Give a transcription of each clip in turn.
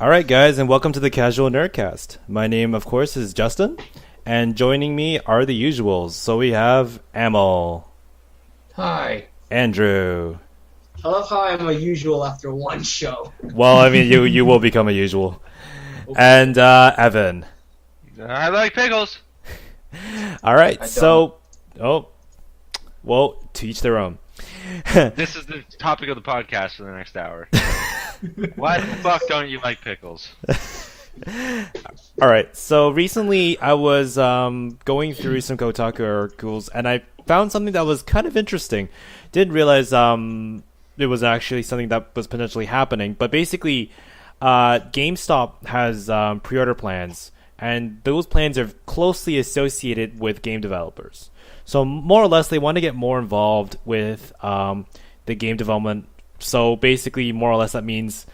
All right, guys, and welcome to the Casual Nerdcast. My name, of course, is Justin, and joining me are the usuals. So we have Amal, Hi. Andrew. I love how I'm a usual after one show. Well, I mean, you will become a usual, and Evan. I like pickles. All right, I so well, to each their own. This is the topic of the podcast for the next hour. Why the fuck don't you like pickles? All right, so recently I was going through some Kotaku articles, and I found something that was kind of interesting. Didn't realize it was actually something that was potentially happening, but basically, GameStop has pre-order plans, and those plans are closely associated with game developers. So more or less, they want to get more involved with the game development. So basically, more or less, that means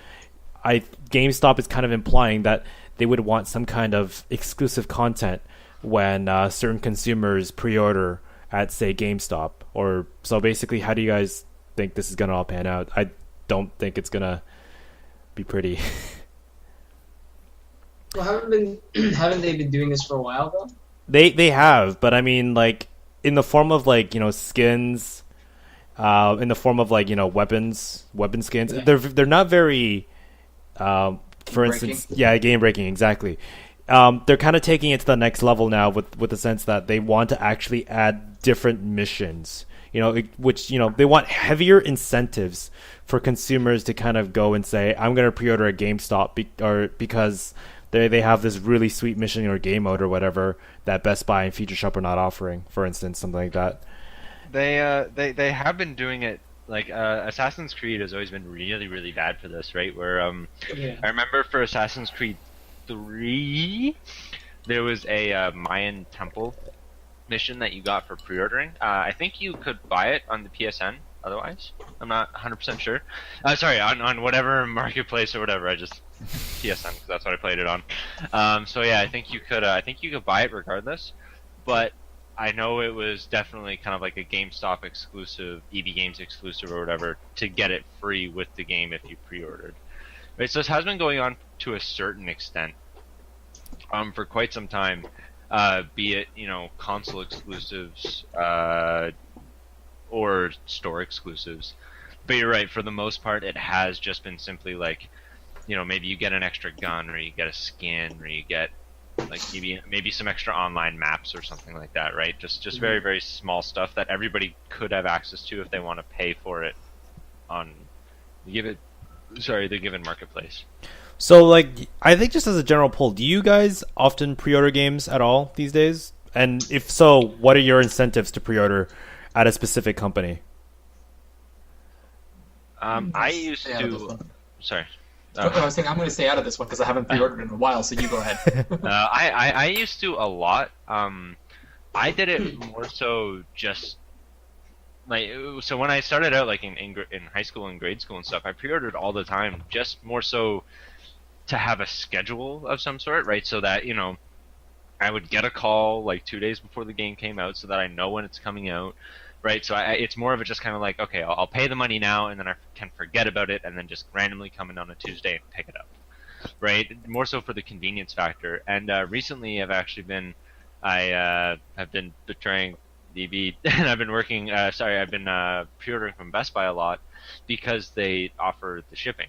GameStop is kind of implying that they would want some kind of exclusive content when certain consumers pre-order at, say, GameStop. Or so basically, how do you guys think this is gonna all pan out? I don't think it's gonna be pretty. Well, haven't they been doing this for a while though? They have, but I mean, like in the form of skins. In the form of weapon skins. Yeah. They're not very, for instance, game breaking, exactly. They're kind of taking it to the next level now with the sense that they want to actually add different missions. They want heavier incentives for consumers to kind of go and say, I'm going to pre-order a GameStop because they have this really sweet mission or game mode or whatever that Best Buy and Future Shop are not offering, for instance, something like that. They have been doing it. Like Assassin's Creed has always been really, really bad for this, right? Where Yeah. I remember for Assassin's Creed 3, there was a Mayan temple mission that you got for pre-ordering. I think you could buy it on the PSN. Otherwise, I'm not 100% sure. Sorry, on whatever marketplace or whatever. I just PSN because that's what I played it on. So yeah, I think you could buy it regardless, but I know it was definitely kind of like a GameStop exclusive, EB Games exclusive or whatever, to get it free with the game if you pre-ordered. Right, so this has been going on to a certain extent for quite some time, be it console exclusives or store exclusives. But you're right, for the most part, it has just been simply like, maybe you get an extra gun or you get a skin or you get like maybe some extra online maps or something like that, right? Just very, very small stuff that everybody could have access to if they want to pay for it on the given marketplace. So, I think just as a general poll, do you guys often pre-order games at all these days? And if so, what are your incentives to pre-order at a specific company? I used to. Sorry. I was saying I'm going to stay out of this one because I haven't pre-ordered in a while, so you go ahead. I used to a lot. I did it more so just so when I started out in high school and grade school and stuff, I pre-ordered all the time, just more so to have a schedule of some sort, right? So that I would get a call 2 days before the game came out, so that I know when it's coming out. Right, so it's more of a just kind of like, okay, I'll pay the money now, and then I can forget about it, and then just randomly come in on a Tuesday and pick it up. Right, more so for the convenience factor. And recently, I have been betraying DB, and I've been pre-ordering from Best Buy a lot because they offer the shipping.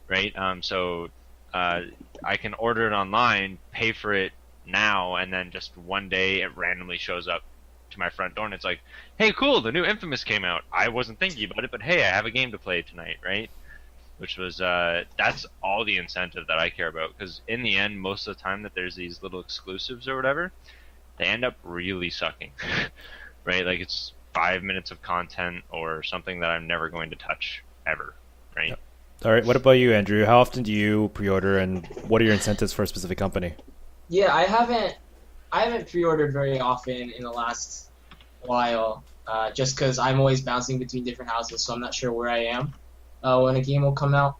Right, so I can order it online, pay for it now, and then just one day it randomly shows up to my front door and it's like, hey, cool, the new Infamous came out. I wasn't thinking about it, but hey, I have a game to play tonight, right? Which was that's all the incentive that I care about, because in the end, most of the time that there's these little exclusives or whatever, they end up really sucking. Right, like it's 5 minutes of content or something that I'm never going to touch ever, right? Yep. All right, what about you, Andrew? How often do you pre-order, and what are your incentives for a specific company? Yeah, I haven't pre-ordered very often in the last while, just because I'm always bouncing between different houses, so I'm not sure where I am when a game will come out.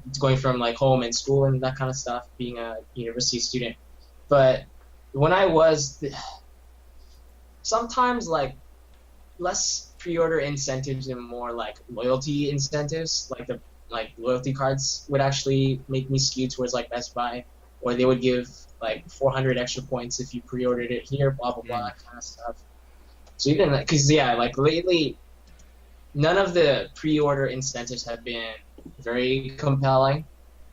It's going from home and school and that kind of stuff, being a university student. But when I was, sometimes less pre-order incentives and more loyalty incentives, like loyalty cards would actually make me skew towards like Best Buy, or they would give like 400 extra points if you pre-ordered it here, blah blah blah, that kind of stuff. So even because like lately, none of the pre-order incentives have been very compelling.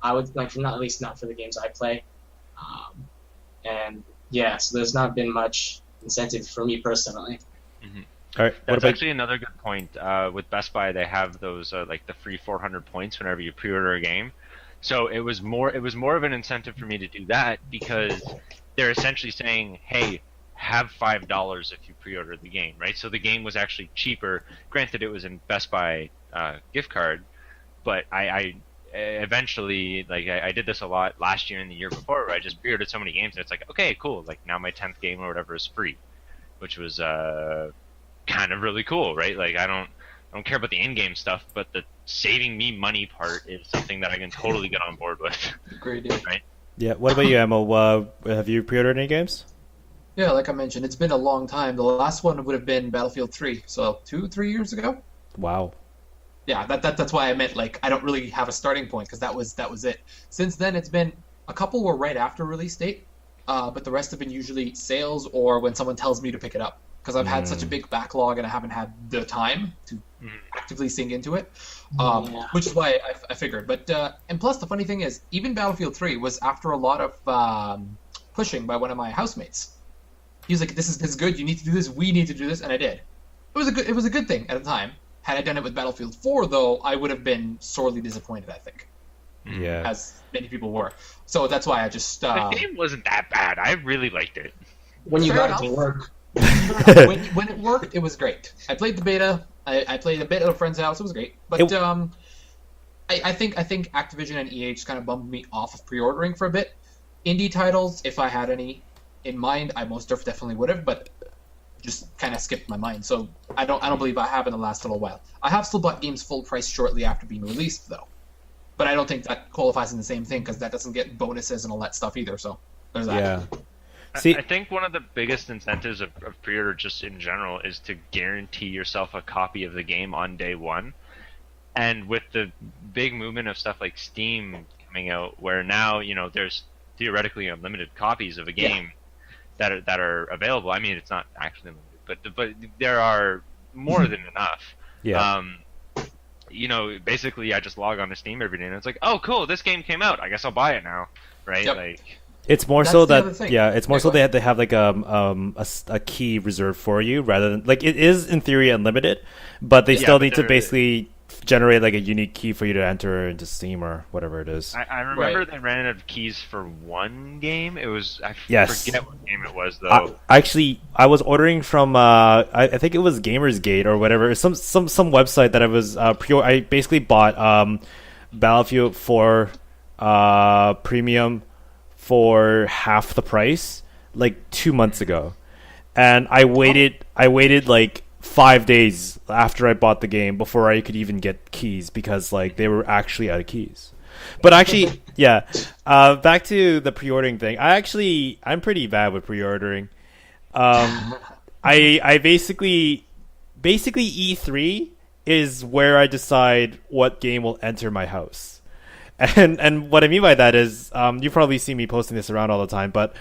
I would like, not at least not for the games I play, and yeah, so there's not been much incentive for me personally. Mm-hmm. All right. That's actually another good point. With Best Buy, they have those like the free 400 points whenever you pre-order a game. So it was more of an incentive for me to do that because they're essentially saying, "Hey, have $5 if you pre-order the game," right? So the game was actually cheaper. Granted, it was in Best Buy gift card, but I eventually, like, I did this a lot last year and the year before, where I just pre-ordered so many games, and it's like, okay, cool. Like now my 10th game or whatever is free, which was kind of really cool, right? Like I don't care about the in-game stuff, but the saving me money part is something that I can totally get on board with. Great deal. Right? Yeah. What about you, Emma? Have you pre-ordered any games? Yeah, like I mentioned, it's been a long time. The last one would have been Battlefield 3, so 2-3 years ago. Wow. Yeah, that's why I meant like I don't really have a starting point because that was it. Since then, it's been a couple were right after release date, but the rest have been usually sales or when someone tells me to pick it up because I've had such a big backlog and I haven't had the time to actively sink into it, which is why I figured. But and plus the funny thing is, even Battlefield 3 was after a lot of pushing by one of my housemates. He was like, "This is good. You need to do this. We need to do this," and I did. It was a good thing at the time. Had I done it with Battlefield 4, though, I would have been sorely disappointed, I think. Yeah. As many people were. So that's why I just... The game wasn't that bad. I really liked it. When you Fair got it to work. when it worked, it was great. I played the beta. I played a bit at a friend's house. It was great. But I think Activision and EA just kind of bummed me off of pre-ordering for a bit. Indie titles, if I had any in mind, I most definitely would have, but just kind of skipped my mind. So I don't believe I have in the last little while. I have still bought games full price shortly after being released, though. But I don't think that qualifies in the same thing because that doesn't get bonuses and all that stuff either. So there's that. Yeah. I think one of the biggest incentives of pre-order just in general is to guarantee yourself a copy of the game on day one. And with the big movement of stuff like Steam coming out, where now, there's theoretically unlimited copies of a game that are available. I mean, it's not actually limited, but there are more than enough. Yeah. Basically I just log on to Steam every day and it's like, oh cool, this game came out. I guess I'll buy it now. Right? Yep. Like It's more That's so the other that thing. it's more so they have like a key reserved for you rather than like it is in theory unlimited, but they still but need to they're- generate like a unique key for you to enter into Steam or whatever it is. I remember Right. they ran out of keys for one game. It was I Yes. forget what game it was though. I was ordering from I think it was Gamersgate or whatever, some website that I was I basically bought Battlefield 4 premium for half the price like 2 months ago, and I waited like 5 days after I bought the game before I could even get keys because like they were actually out of keys. But actually, back to the pre-ordering thing. I'm pretty bad with pre-ordering. I basically E3 is where I decide what game will enter my house. And what I mean by that is, you probably see me posting this around all the time, but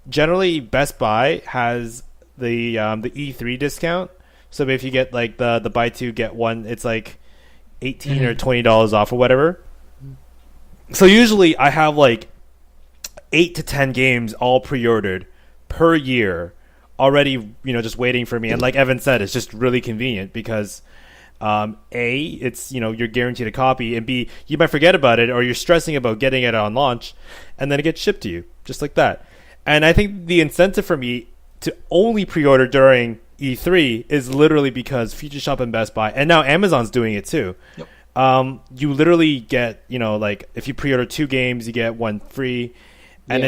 generally Best Buy has the E3 discount. So if you get like the buy two get one, it's like $18 or $20 off or whatever. So usually I have like 8 to 10 games all pre-ordered per year already, just waiting for me. And like Evan said, it's just really convenient because A, it's you're guaranteed a copy, and B, you might forget about it or you're stressing about getting it on launch, and then it gets shipped to you just like that. And I think the incentive for me to only pre-order during E3 is literally because Future Shop and Best Buy, and now Amazon's doing it too. Yep. You literally get like if you pre-order 2 games, you get 1 free, and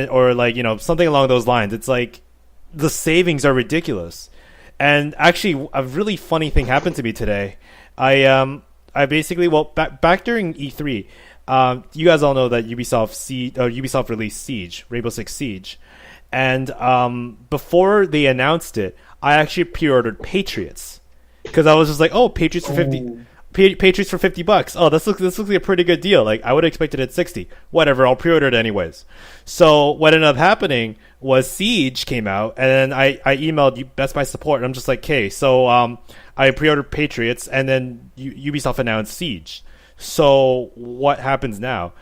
or something along those lines. It's like the savings are ridiculous. And actually, a really funny thing happened to me today. I basically back during E3, you guys all know that Ubisoft released Siege, Rainbow Six Siege, and before they announced it, I actually pre-ordered Patriots because I was just like, oh, Patriots for 50. Patriots for $50. Oh, this looks like a pretty good deal. Like I would have expected it at 60. Whatever, I'll pre-order it anyways. So what ended up happening was Siege came out, and then I emailed Best Buy support, and I'm just like, okay, so I pre-ordered Patriots, and then Ubisoft announced Siege. So what happens now?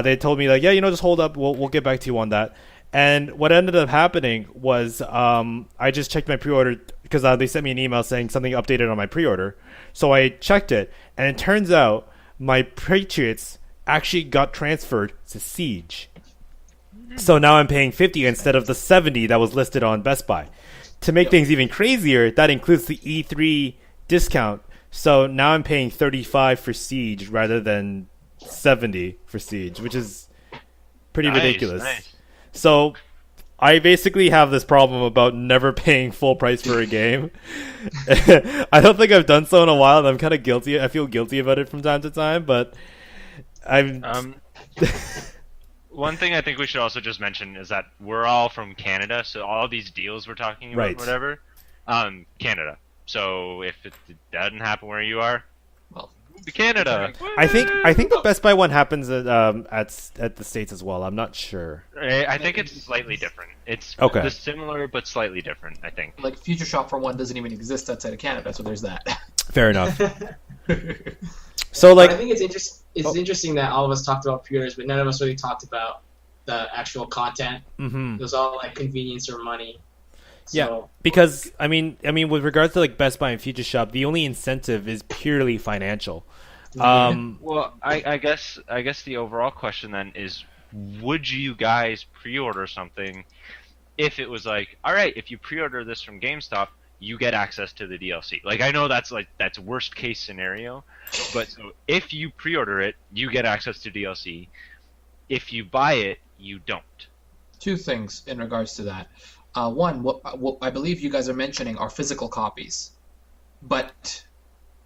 They told me like, yeah, just hold up, we'll get back to you on that. And what ended up happening was I just checked my pre-order because they sent me an email saying something updated on my pre-order. So I checked it, and it turns out my Patriots actually got transferred to Siege. So now I'm paying $50 instead of the $70 that was listed on Best Buy. To make things even crazier, that includes the E3 discount. So now I'm paying $35 for Siege rather than $70 for Siege, which is pretty ridiculous. Nice. So I basically have this problem about never paying full price for a game. I don't think I've done so in a while, and I'm kind of guilty. I feel guilty about it from time to time, but I'm... One thing I think we should also just mention is that we're all from Canada, so all these deals we're talking about, whatever, Canada. So if it doesn't happen where you are, well, move to Canada. I think the Best Buy one happens at the States as well. I'm not sure. I think it's slightly different. It's similar but slightly different, I think. Like Future Shop for one doesn't even exist outside of Canada, so there's that. Fair enough. So like, I think it's interesting that all of us talked about pre-orders, but none of us really talked about the actual content. Mm-hmm. It was all like convenience or money. So, yeah, because I mean, with regards to like Best Buy and Future Shop, the only incentive is purely financial. Well, I guess the overall question then is, would you guys pre-order something if it was like, all right, if you pre-order this from GameStop, you get access to the DLC. Like, I know that's worst case scenario, but so if you pre-order it, you get access to DLC. If you buy it, you don't. Two things in regards to that. One, what I believe you guys are mentioning are physical copies, but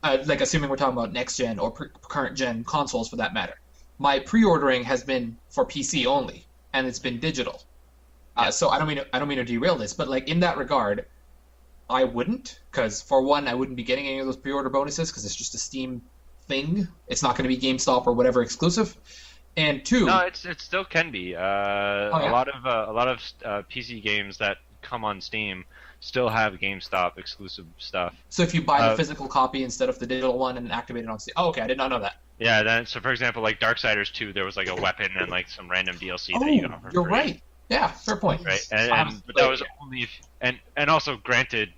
like assuming we're talking about next gen or current gen consoles for that matter. My pre-ordering has been for PC only, and it's been digital. So I don't mean to derail this, but like in that regard, I wouldn't, because for one, I wouldn't be getting any of those pre-order bonuses because it's just a Steam thing. It's not going to be GameStop or whatever exclusive. And two, no, it still can be. A lot of PC games that come on Steam still have GameStop exclusive stuff. So if you buy the physical copy instead of the digital one and activate it on Steam, oh, okay, I did not know that. Yeah, then so for example, like Darksiders 2, there was like a weapon and like some random DLC that you got for free. You're right. Yeah, fair point. Right, but that was only if, and also granted,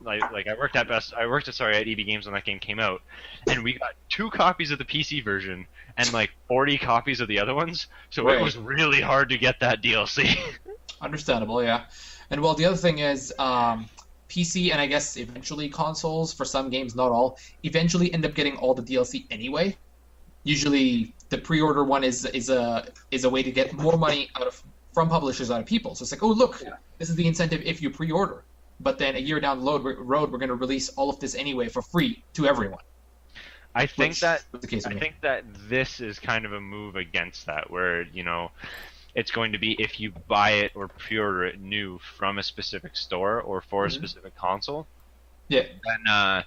like I worked at EB Games when that game came out, and we got 2 copies of the PC version and like 40 copies of the other ones, so it was really hard to get that DLC. Understandable, yeah. And well, the other thing is, PC and I guess eventually consoles for some games, not all, eventually end up getting all the DLC anyway. Usually, the pre-order one is a way to get more money from publishers out of people. So it's like, oh look, this is the incentive if you pre-order. But then a year down the road, we're going to release all of this anyway for free to everyone. I think that this is kind of a move against that, where it's going to be if you buy it or pre-order it new from a specific store or for a specific console. Yeah. Then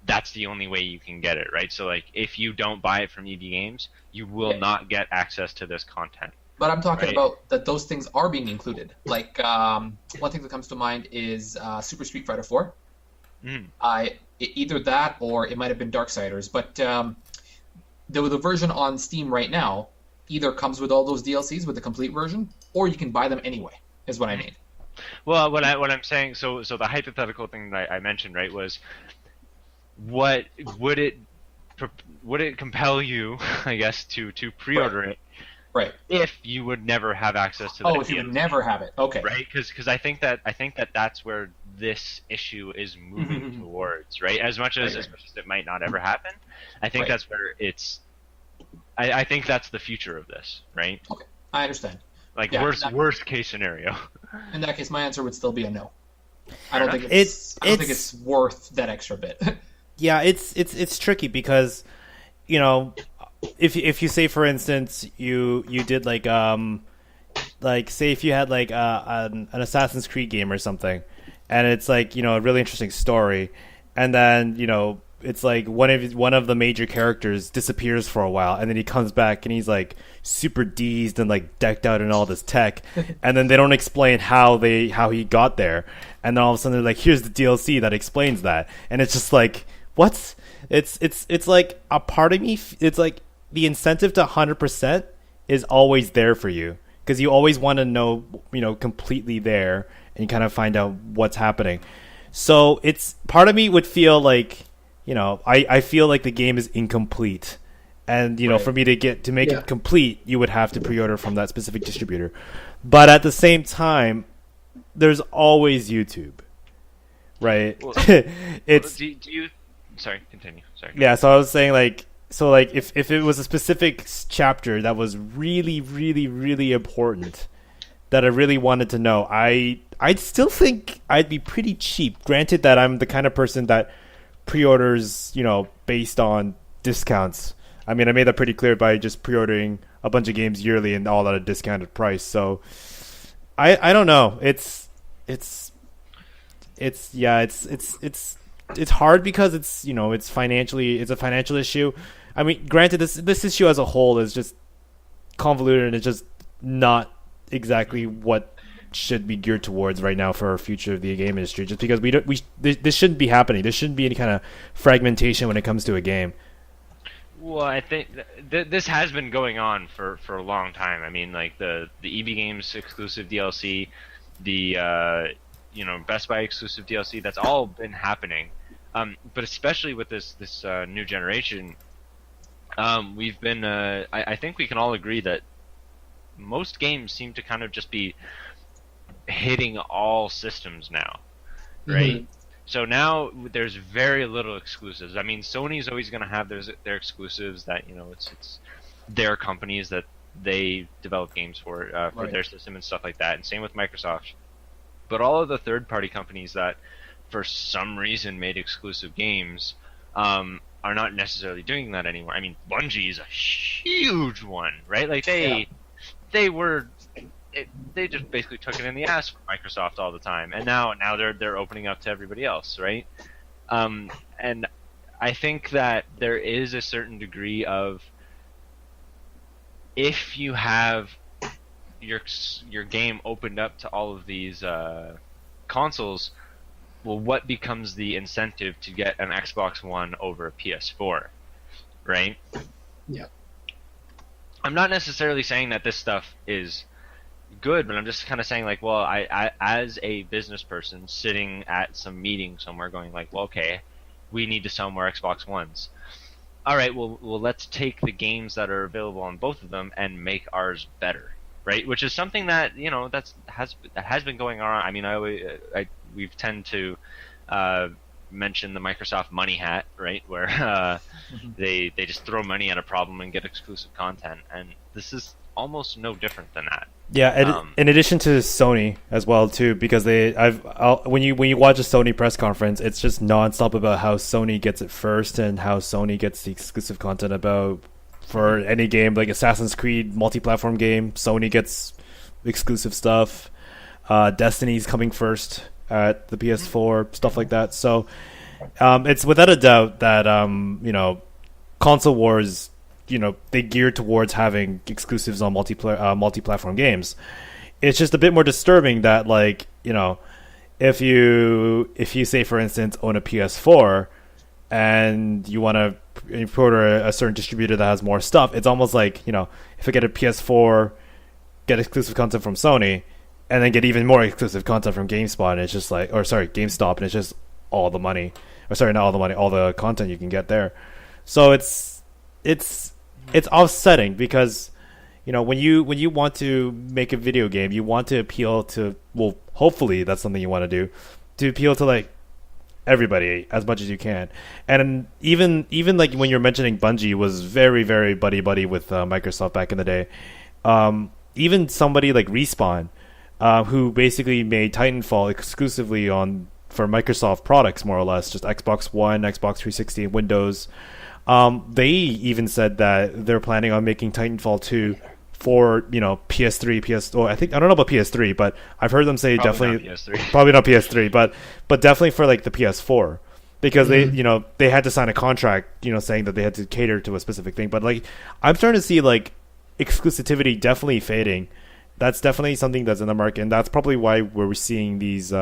that's the only way you can get it, right? So like, if you don't buy it from EB Games, you will not get access to this content. But I'm talking about that those things are being included. Like, one thing that comes to mind is Super Street Fighter 4. Either that or it might have been Darksiders. But the version on Steam right now either comes with all those DLCs with the complete version, or you can buy them anyway, is what I mean. Well, what I'm saying, so the hypothetical thing that I mentioned, right, was what would it compel you, I guess, to pre-order it? Right. If you would never have access to that. Oh, if you would never have it. Okay. Right? Because I think that that's where this issue is moving towards, right? As much as it might not ever happen, I think that's where it's. I think that's the future of this, right? Okay, I understand. Like worst case scenario. In that case, my answer would still be a no. I don't think it's worth that extra bit. Yeah, it's tricky because, if you say, for instance, you did like say if you had like an Assassin's Creed game or something, and it's like a really interesting story, and then it's like one of the major characters disappears for a while, and then he comes back and he's like super deezed and like decked out in all this tech, and then they don't explain how he got there, and then all of a sudden they're like, here's the DLC that explains that, and it's just like, what? It's like a part of me. It's like the incentive to 100% is always there for you, because you always want to know, completely there, and you kind of find out what's happening. So it's part of me would feel like, I feel like the game is incomplete, and Right. for me to make Yeah. it complete, you would have to pre-order from that specific distributor. But at the same time, there's always YouTube, right? Well, It's do you? Sorry, continue. Sorry. yeah. So I was saying if it was a specific chapter that was really, really, really important, that I really wanted to know, I'd still think I'd be pretty cheap. Granted that I'm the kind of person that pre-orders, based on discounts. I mean, I made that pretty clear by just pre-ordering a bunch of games yearly and all at a discounted price. So I don't know. It's hard because it's a financial issue. I mean, granted, this issue as a whole is just convoluted, and it's just not exactly what should be geared towards right now for our future of the game industry. Just because this shouldn't be happening. There shouldn't be any kind of fragmentation when it comes to a game. Well, I think this has been going on for a long time. I mean, like the EB Games exclusive DLC, the Best Buy exclusive DLC. That's all been happening. But especially with this new generation, we've been. I think we can all agree that most games seem to kind of just be hitting all systems now, right? Mhm. So now there's very little exclusives. I mean, Sony's always going to have their exclusives that it's their companies that they develop games for Right. their system and stuff like that. And same with Microsoft. But all of the third-party companies that, for some reason, made exclusive games, are not necessarily doing that anymore. I mean, Bungie is a huge one, right? Like they just basically took it in the ass for Microsoft all the time, and now they're opening up to everybody else, right? And I think that there is a certain degree of, if you have your game opened up to all of these consoles, well, what becomes the incentive to get an Xbox One over a PS4, right? Yeah. I'm not necessarily saying that this stuff is good, but I'm just kind of saying, like, well, I as a business person sitting at some meeting somewhere going like, well, okay, we need to sell more Xbox Ones. All right, well, let's take the games that are available on both of them and make ours better, right? Which is something that that has been going on. I mean, we've tend to mention the Microsoft money hat, right, where they just throw money at a problem and get exclusive content, and this is almost no different than that. Yeah, and in addition to Sony as well too, because when you watch a Sony press conference, it's just nonstop about how Sony gets it first and how Sony gets the exclusive content about for any game like Assassin's Creed multi-platform game. Sony gets exclusive stuff. Destiny's coming first at the PS4, stuff like that. So it's without a doubt that console wars, they gear towards having exclusives on multi-platform games. It's just a bit more disturbing that, like, if you say, for instance, own a PS4 and you want to pre-order a certain distributor that has more stuff, it's almost like, if I get a PS4, get exclusive content from Sony, and then get even more exclusive content from GameSpot, and it's just like, GameStop, and it's just all the money, not all the money, all the content you can get there. So it's offsetting because, when you want to make a video game, you want to appeal to, well, hopefully that's something you want to appeal to, like, everybody as much as you can. And even like when you're mentioning Bungie was very, very buddy with Microsoft back in the day. Even somebody like Respawn, who basically made Titanfall exclusively for Microsoft products, more or less, just Xbox One, Xbox 360, and Windows. They even said that they're planning on making Titanfall 2 for PS3, I don't know about PS3, but I've heard them say Probably definitely not PS3. probably not PS3, but definitely for like the PS4. because they had to sign a contract, saying that they had to cater to a specific thing. But like, I'm starting to see like exclusivity definitely fading. That's definitely something that's in the market, and that's probably why we're seeing these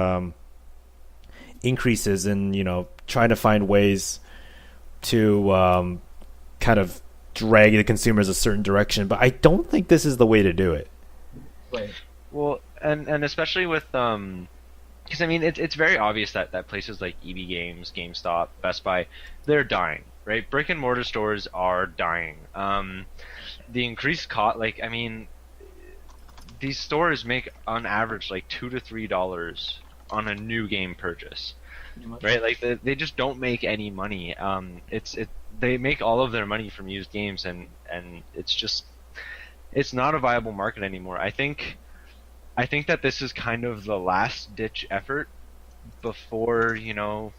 increases in trying to find ways to kind of drag the consumers a certain direction. But I don't think this is the way to do it. Right. Well, and especially with because I mean it's very obvious that places like EB Games, GameStop, Best Buy, they're dying, right? Brick and mortar stores are dying. The increased cost, like I mean, these stores make on average like $2 to $3 on a new game purchase, right? Like they just don't make any money. They make all of their money from used games, and it's not a viable market anymore. I think that this is kind of the last ditch effort before EB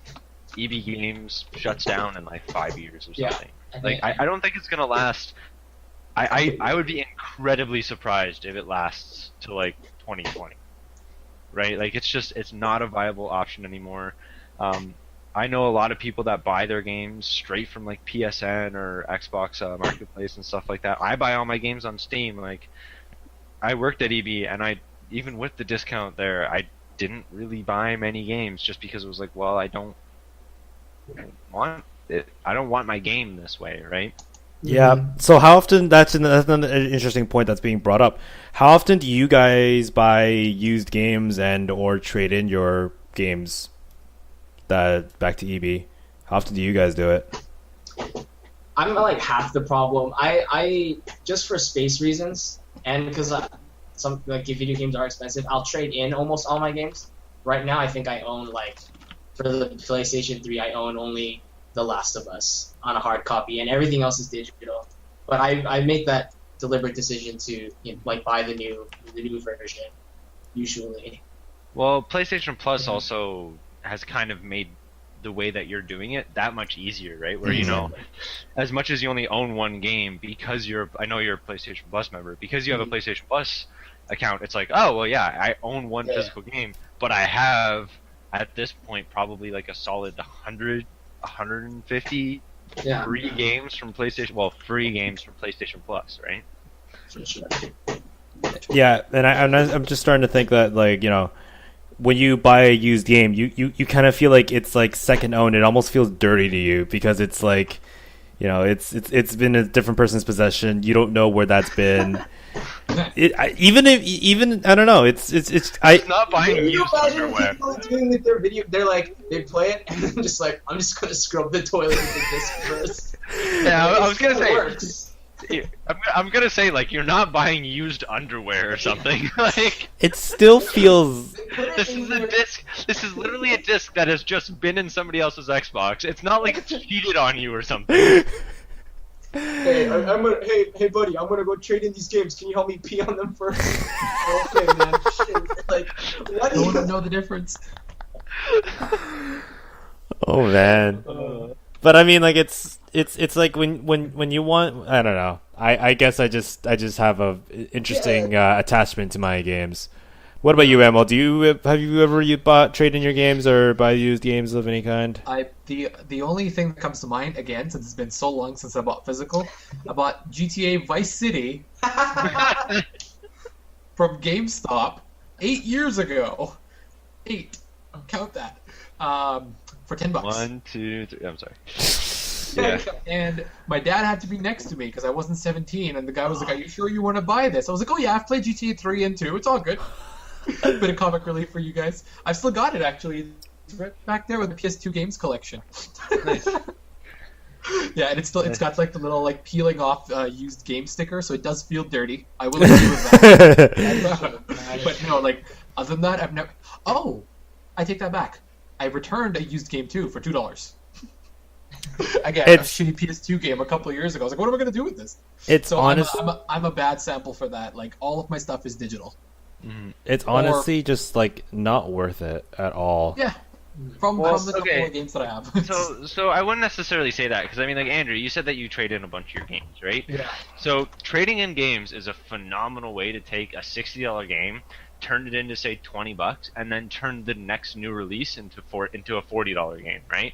Games shuts down in like 5 years or something. I don't think it's gonna last. I would be incredibly surprised if it lasts to like 2020, right? Like it's not a viable option anymore. I know a lot of people that buy their games straight from like PSN or Xbox Marketplace and stuff like that. I buy all my games on Steam. Like I worked at EB, and even with the discount there, I didn't really buy many games just because it was like, well, I don't want it. I don't want my game this way, right? Yeah. So how often? That's an interesting point that's being brought up. How often do you guys buy used games and or trade in your games back to EB? How often do you guys do it? I'm like half the problem. I just for space reasons and because some like if video games are expensive, I'll trade in almost all my games. Right now, I think I own like for the PlayStation 3, I own only The Last of Us on a hard copy, and everything else is digital. But I make that deliberate decision to like buy the new version usually. Well, PlayStation Plus also has kind of made the way that you're doing it that much easier, right? Where as much as you only own one game because I know you're a PlayStation Plus member, because you have a PlayStation Plus account, it's like, oh well, yeah, I own one physical game, but I have at this point probably like a solid 150 free games from PlayStation. Well, free games from PlayStation Plus, right? Yeah, and I'm just starting to think that like when you buy a used game, you kind of feel like it's like second owned. It almost feels dirty to you because it's like it's been a different person's possession. You don't know where that's been. Even I don't know. It's not buying used underwear. People doing with their video, they're like they play it and then just like I'm just gonna scrub the toilet with the disc first. Yeah, I was gonna say. I'm gonna say like you're not buying used underwear or something. Like it still feels. This is a disc. This is literally a disc that has just been in somebody else's Xbox. It's not like it's cheated on you or something. Hey, hey, buddy, I'm gonna go trade in these games. Can you help me pee on them first? Okay, man. Shit. Like, what? I want to know the difference. Oh man. But I mean, like it's like when you want, I don't know. I guess I just have a interesting attachment to my games. What about you, Emil? Have you ever bought trade in your games or buy used games of any kind? The only thing that comes to mind again, since it's been so long since I bought physical, I bought GTA Vice City from GameStop 8 years ago. 8, count that. For $10. 1, 2, 3. I'm sorry. Yeah. And my dad had to be next to me because I wasn't 17, and the guy was like, "Are you sure you want to buy this?" I was like, "Oh yeah, I've played GTA 3 and 2. It's all good." Bit of comic relief for you guys. I've still got it actually. It's right back there with the PS2 games collection. Nice. Yeah, and it's got like the little like peeling off used game sticker, so it does feel dirty. I will agree with that. But no, like other than that, I've never. Oh, I take that back. I returned a used game too for $2. Again, a shitty PS2 game a couple of years ago. I was like, what am I going to do with this? I'm a bad sample for that. Like, all of my stuff is digital. It's honestly just, like, not worth it at all. Yeah. From the couple of games that I have. So I wouldn't necessarily say that, because, I mean, like, Andrew, you said that you trade in a bunch of your games, right? Yeah. So trading in games is a phenomenal way to take a $60 game turn it into say $20, and then turn the next new release into a $40 game, right?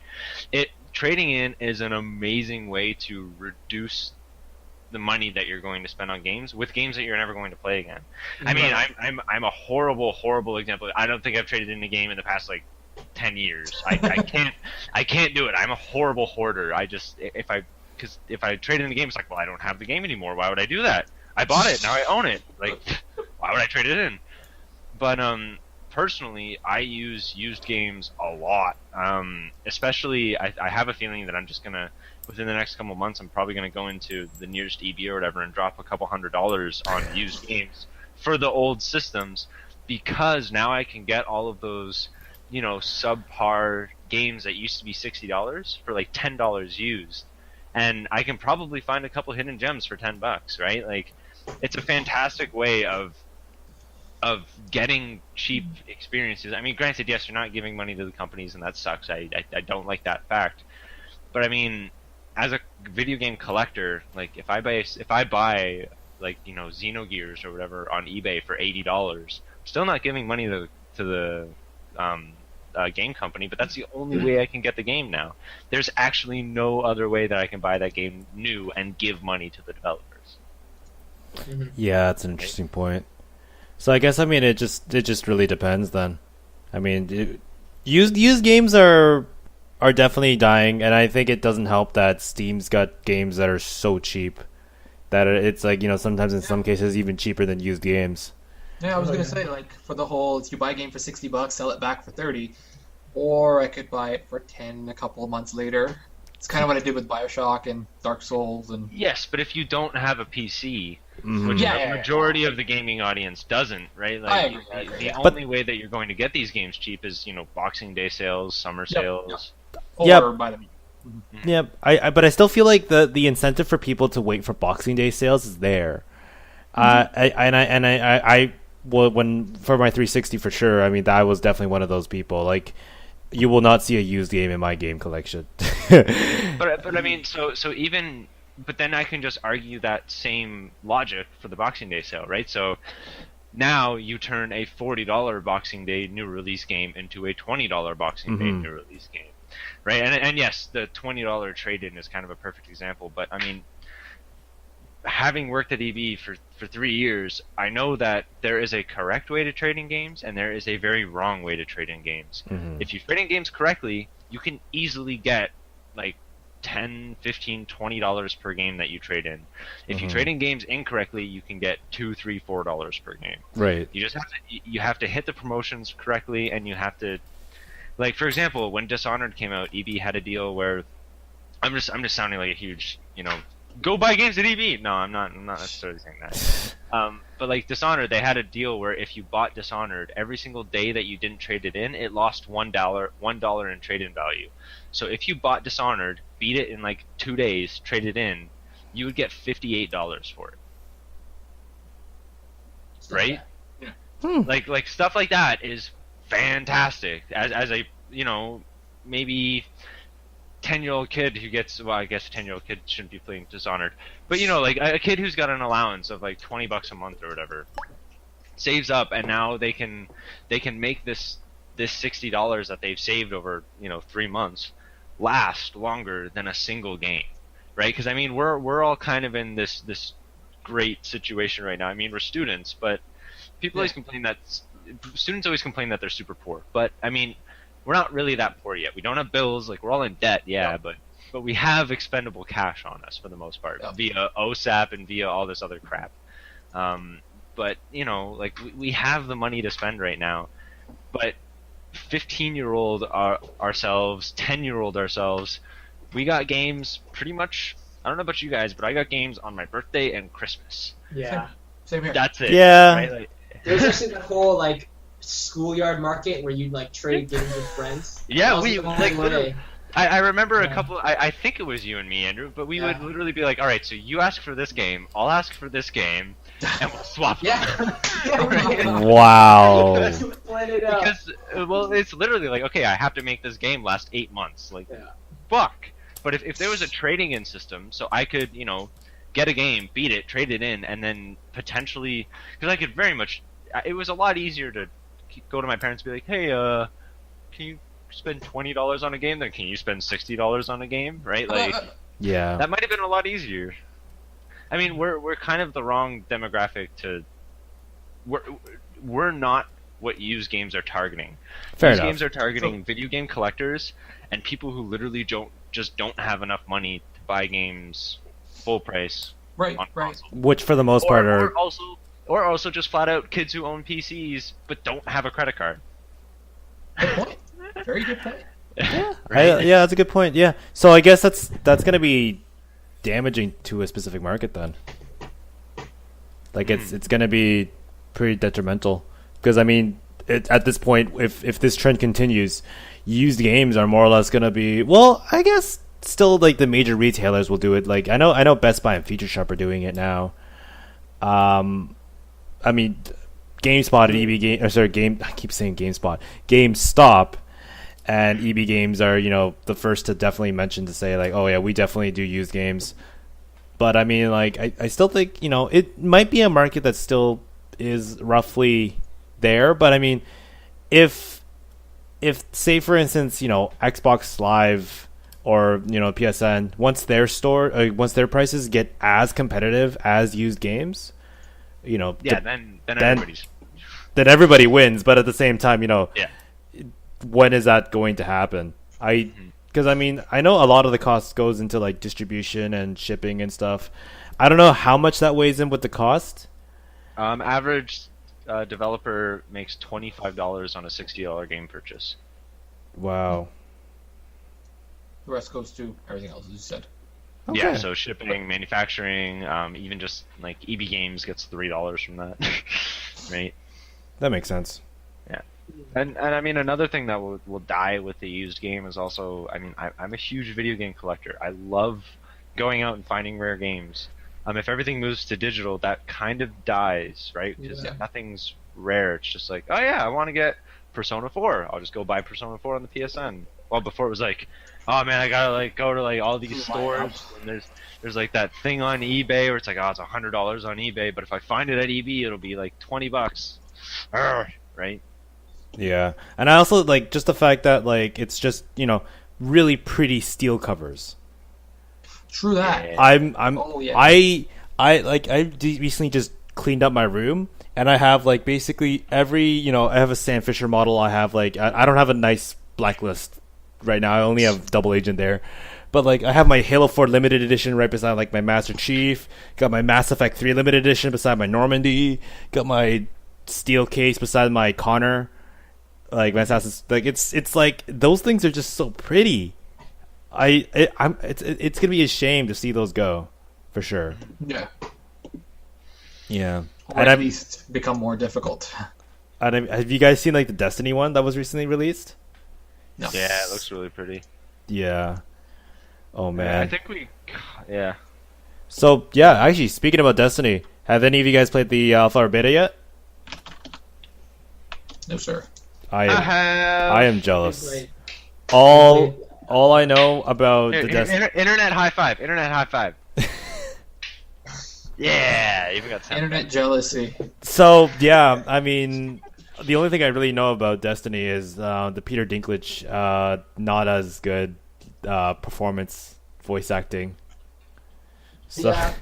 Trading in is an amazing way to reduce the money that you're going to spend on games with games that you're never going to play again. I mean, I'm a horrible example. I don't think I've traded in a game in the past like 10 years. I can't do it. I'm a horrible hoarder. If I trade in a game, it's like, well, I don't have the game anymore. Why would I do that? I bought it, now I own it. Like, why would I trade it in? But personally, I use used games a lot. Especially, I have a feeling that I'm just gonna, within the next couple of months, I'm probably gonna go into the nearest EB or whatever and drop a couple $100 on used games for the old systems, because now I can get all of those, subpar games that used to be $60 for like $10 used, and I can probably find a couple hidden gems for $10, right? Like, it's a fantastic way of getting cheap experiences. I mean, granted, yes, you're not giving money to the companies, and that sucks. I don't like that fact. But I mean, as a video game collector, like if I buy like Xenogears or whatever on eBay for $80, I'm still not giving money to the game company. But that's the only way I can get the game now. There's actually no other way that I can buy that game new and give money to the developers. Yeah, that's an interesting point. So I guess, I mean, it just really depends then. I mean, used games are definitely dying, and I think it doesn't help that Steam's got games that are so cheap that it's like, sometimes in some cases even cheaper than used games. Yeah, I was gonna say, like, for the whole, if you buy a game for $60, sell it back for 30, or I could buy it for 10 a couple of months later. It's kind of what I did with BioShock and Dark Souls and. Yes, but if you don't have a PC, Mm-hmm. which the majority of the gaming audience doesn't, right? Like, I agree. The only way that you're going to get these games cheap is, Boxing Day sales, summer sales. Or by the. Yeah, but I still feel like the incentive for people to wait for Boxing Day sales is there. When for my 360 for sure. I mean, I was definitely one of those people. Like, you will not see a used game in my game collection. But I mean, so even. But then I can just argue that same logic for the Boxing Day sale, right? So now you turn a $40 Boxing Day new release game into a $20 Boxing Day new release game, right? And yes, the $20 trade-in is kind of a perfect example. But I mean, having worked at EB for 3 years, I know that there is a correct way to trade in games and there is a very wrong way to trade in games. If you trade in games correctly, you can easily get like $10, $15, $20 per game that you trade in. If you trade in games incorrectly, you can get $2, $3, $4 per game. Right. You just have to hit the promotions correctly, and you have to, like, for example, when Dishonored came out, EB had a deal where I'm just sounding like a huge, go buy games at EB. No, I'm not necessarily saying that. But like Dishonored, they had a deal where if you bought Dishonored, every single day that you didn't trade it in, it lost $1 in trade-in value. So if you bought Dishonored, beat it in like 2 days, traded in, you would get $58 for it. Right? Yeah. Like stuff like that is fantastic. As a maybe 10-year-old kid who gets, well, I guess a 10-year-old kid shouldn't be playing Dishonored, but like a kid who's got an allowance of like $20 a month or whatever, saves up, and now they can make this $60 that they've saved over 3 months last longer than a single game, right? Because I mean, we're all kind of in this great situation right now. I mean, we're students, but students always complain that they're super poor, but I mean, we're not really that poor yet. We don't have bills, like we're all in debt, but we have expendable cash on us for the most part, via OSAP and via all this other crap. But like we have the money to spend right now, but 15-year-old ourselves, 10-year-old ourselves, we got games pretty much. I don't know about you guys, but I got games on my birthday and Christmas. Yeah. Same here. That's it. Yeah. Right? Like, There's actually that whole like schoolyard market where you'd like trade games with friends. Yeah, That was we the like only literally. way. I remember a couple. I think it was you and me, Andrew. But we would literally be like, "All right, so you ask for this game, I'll ask for this game, and we'll swap." Yeah. Yeah, right. Wow. Plan it out. Because well, it's literally like, okay, I have to make this game last 8 months. Like, Yeah. fuck. But if there was a trading in system, so I could get a game, beat it, trade it in, and then potentially, because I could very much it was a lot easier to go to my parents and be like, hey, can you spend $20 on a game? Then can you spend $60 on a game? Right? Like, Yeah. that might have been a lot easier. I mean, we're kind of the wrong demographic to. We're not what used games are targeting. Fair Used enough. games are targeting video game collectors and people who literally don't have enough money to buy games full price Right, on right. console. Which for the most part are Or also just flat out kids who own PCs but don't have a credit card. Good point. Very good point. yeah, Right? yeah, that's a good point. Yeah. So I guess that's gonna be damaging to a specific market then. Like it's gonna be pretty detrimental because I mean at this point if this trend continues, used games are more or less gonna be I guess still like the major retailers will do it. Like I know Best Buy and Feature Shop are doing it now. I mean GameSpot and EB Game I keep saying GameStop and EB Games are the first to definitely mention to say like, oh yeah, we definitely do used games. But I mean, like, I still think it might be a market that still is roughly there. But I mean, if say for instance, Xbox Live or PSN once their prices get as competitive as used games, Then everybody's then everybody wins. But at the same time, yeah. when is that going to happen? Because I mean, I know a lot of the cost goes into like distribution and shipping and stuff. I don't know how much that weighs in with the cost. Average developer makes $25 on a $60 game purchase. Wow. The rest goes to everything else, as you said. Okay. Yeah, so shipping, manufacturing, even just like EB Games gets $3 from that, right? That makes sense. Yeah, and I mean another thing that will die with the used game is also, I mean, I'm a huge video game collector. I love going out and finding rare games. If everything moves to digital, that kind of dies, right? Because nothing's rare. It's just like, oh yeah, I want to get Persona 4. I'll just go buy Persona 4 on the PSN. Well, before it was like, oh man, I gotta like go to like all these stores, and there's like that thing on eBay where it's like, oh, it's $100 on eBay, but if I find it at eBay, it'll be like $20. Right? Yeah, and I also like just the fact that like it's just really pretty steel covers. True that. Yeah. Oh, yeah. I recently just cleaned up my room, and I have like basically every I have a Sam Fisher model. I have like I don't have a nice blacklist right now. I only have Double Agent there. But like I have my Halo 4 limited edition right beside like my Master Chief, got my Mass Effect 3 limited edition beside my Normandy, got my steel case beside my Connor. Like my Assassin's, like it's like those things are just so pretty. It's gonna be a shame to see those go, for sure. Yeah. Yeah. Or at least become more difficult. Have you guys seen like the Destiny one that was recently released? No. Yeah, it looks really pretty. Yeah. Oh man. Yeah, I think yeah. So yeah, actually, speaking about Destiny, have any of you guys played the alpha or beta yet? No, sir. I am jealous. Great. All I know about the Destiny. Internet high five. Internet high five. Yeah, even got Internet jealousy. So yeah, I mean, the only thing I really know about Destiny is the Peter Dinklage not as good performance voice acting. So Yeah,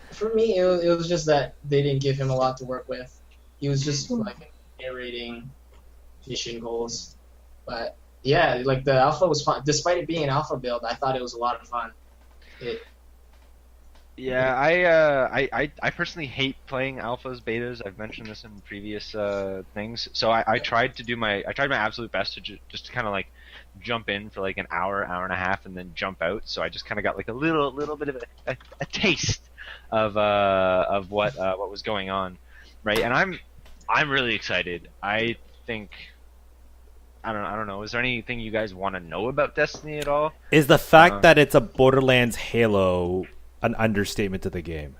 for me, it was just that they didn't give him a lot to work with. He was just like narrating mission goals. But yeah, like the alpha was fun. Despite it being an alpha build, I thought it was a lot of fun. Yeah, I personally hate playing alphas, betas. I've mentioned this in previous things. So I tried my absolute best to just kind of like jump in for like an hour and a half, and then jump out. So I just kind of got like a little bit of a taste of what was going on, right? And I'm really excited. I think. I don't know. Is there anything you guys want to know about Destiny at all? is the fact that it's a Borderlands Halo an understatement to the game?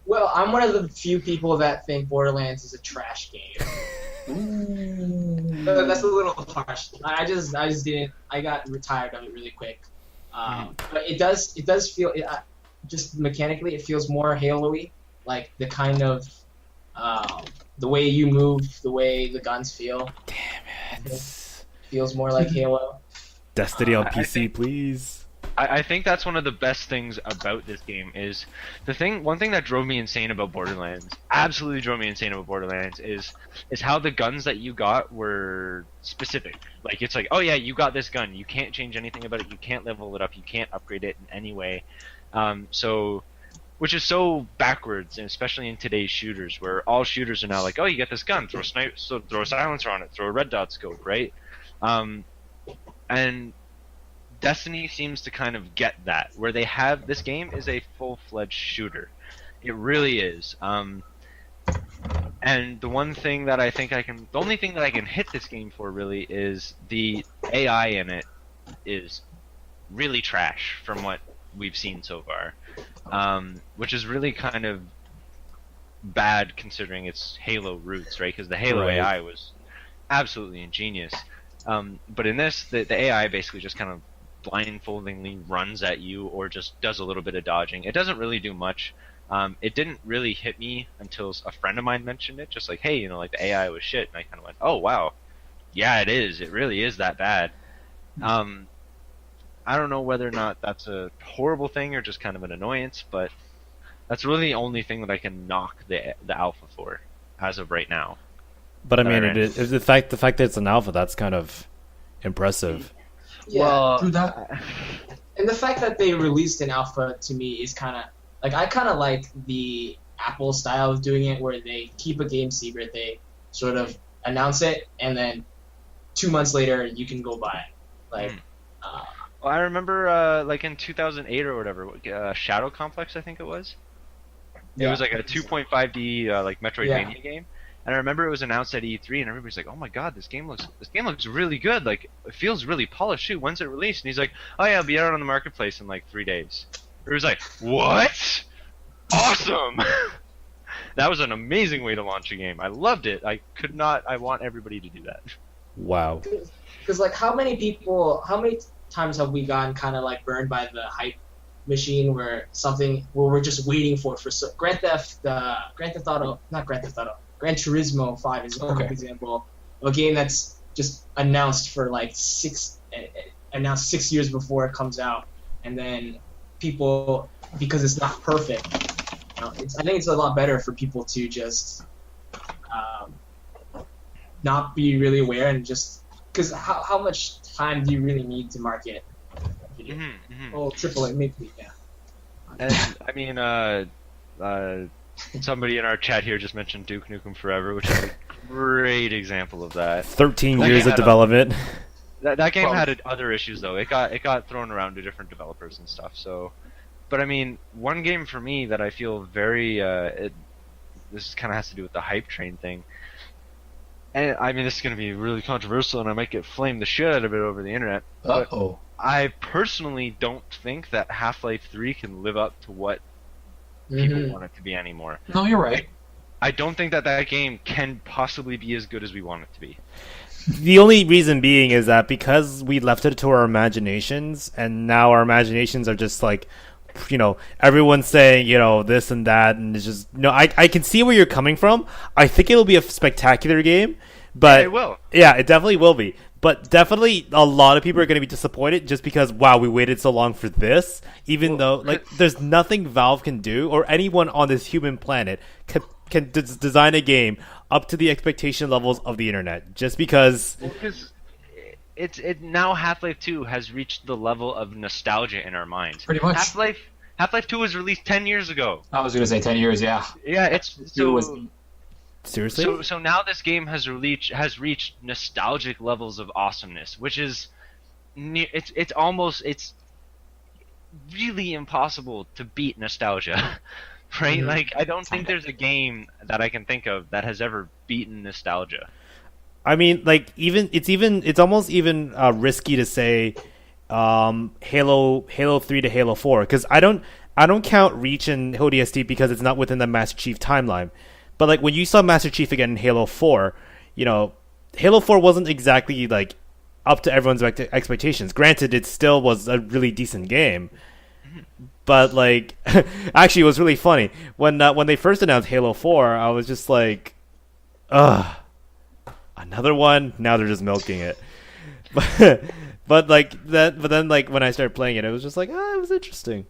Well, I'm one of the few people that think Borderlands is a trash game. That's a little harsh. I just didn't. I got retired of it really quick. But it does feel just mechanically it feels more Halo-y like the kind of the way you move, the way the guns feel. Damn it. Feels more like Halo. Destiny on I PC, think- please. I think that's one of the best things about this game is one thing that drove me insane about Borderlands, absolutely drove me insane about Borderlands is how the guns that you got were specific. Like it's like, oh yeah, you got this gun, you can't change anything about it, you can't level it up, you can't upgrade it in any way. Which is so backwards, and especially in today's shooters, where all shooters are now like, oh, you get this gun, throw a silencer on it, throw a red dot scope, right? And Destiny seems to kind of get that, where they have this game is a full-fledged shooter. It really is. And the only thing that I can hit this game for really is the AI in it is really trash from what we've seen so far, which is really kind of bad considering its Halo roots, right? Because the Halo Right. AI was absolutely ingenious. But in this, the AI basically just kind of blindfoldingly runs at you or just does a little bit of dodging. It doesn't really do much. It didn't really hit me until a friend of mine mentioned it, just like, hey, like the AI was shit, and I kind of went, oh wow, yeah, it is. It really is that bad. I don't know whether or not that's a horrible thing or just kind of an annoyance, but that's really the only thing that I can knock the alpha for as of right now. But I mean, Alright. it is the fact that it's an alpha, that's kind of impressive. Yeah. Well, Through that, And the fact that they released an alpha to me is kind of like, I kind of like the Apple style of doing it, where they keep a game secret, they sort of announce it, and then 2 months later you can go buy it. Like, well, I remember like in 2008 or whatever, Shadow Complex, I think it was. It was like a 2.5D like Metroidvania game. And I remember it was announced at E3, and everybody's like, "Oh my God, this game looks really good. Like, it feels really polished too. When's it released?" And he's like, "Oh yeah, it'll be out on the marketplace in like 3 days." It was like, "What? Awesome!" That was an amazing way to launch a game. I loved it. I want everybody to do that. Wow. because like how many times have we gotten kind of like burned by the hype machine, where we're just waiting for Grand Theft Auto, not Grand Theft Auto, Gran Turismo 5 is a perfect example of a game that's just announced for like 6 years before it comes out, and then people, because it's not perfect, I think it's a lot better for people to just not be really aware, and just because how much time do you really need to market a video? Oh, AAA, maybe, yeah. And I mean, somebody in our chat here just mentioned Duke Nukem Forever, which is a great example of that. 13 That years game of had development. That game Well- had other issues though. It got thrown around to different developers and stuff. So, but I mean, one game for me that I feel very this kind of has to do with the hype train thing. And I mean, this is going to be really controversial, and I might get flamed the shit out of it over the internet. But uh-oh. I personally don't think that Half-Life 3 can live up to what people want it to be anymore. No, you're right. I don't think that game can possibly be as good as we want it to be. The only reason being is that because we left it to our imaginations, and now our imaginations are just like, everyone's saying, this and that, and it's just, I can see where you're coming from. I think it'll be a spectacular game, but It will. Yeah, it definitely will be. But definitely, a lot of people are going to be disappointed just because, wow, we waited so long for this. Even though, there's nothing Valve can do, or anyone on this human planet can design a game up to the expectation levels of the internet. Just because, Because now Half-Life 2 has reached the level of nostalgia in our minds. Pretty much. Half-Life 2 was released 10 years ago. I was gonna say 10 years. Yeah. Yeah, it's It so. was. seriously, So now this game has reached nostalgic levels of awesomeness, which is it's really impossible to beat nostalgia, right? Mhm. Like I don't think there's a game that I can think of that has ever beaten nostalgia. I mean, it's almost even risky to say Halo 3 to Halo 4, because I don't count Reach and ODST because it's not within the Master Chief timeline. But like when you saw Master Chief again in Halo 4, Halo 4 wasn't exactly like up to everyone's expectations. Granted, it still was a really decent game, But like, actually, it was really funny when they first announced Halo 4. I was just like, ugh, another one. Now they're just milking it. But like that. But then like when I started playing it, it was just like, it was interesting.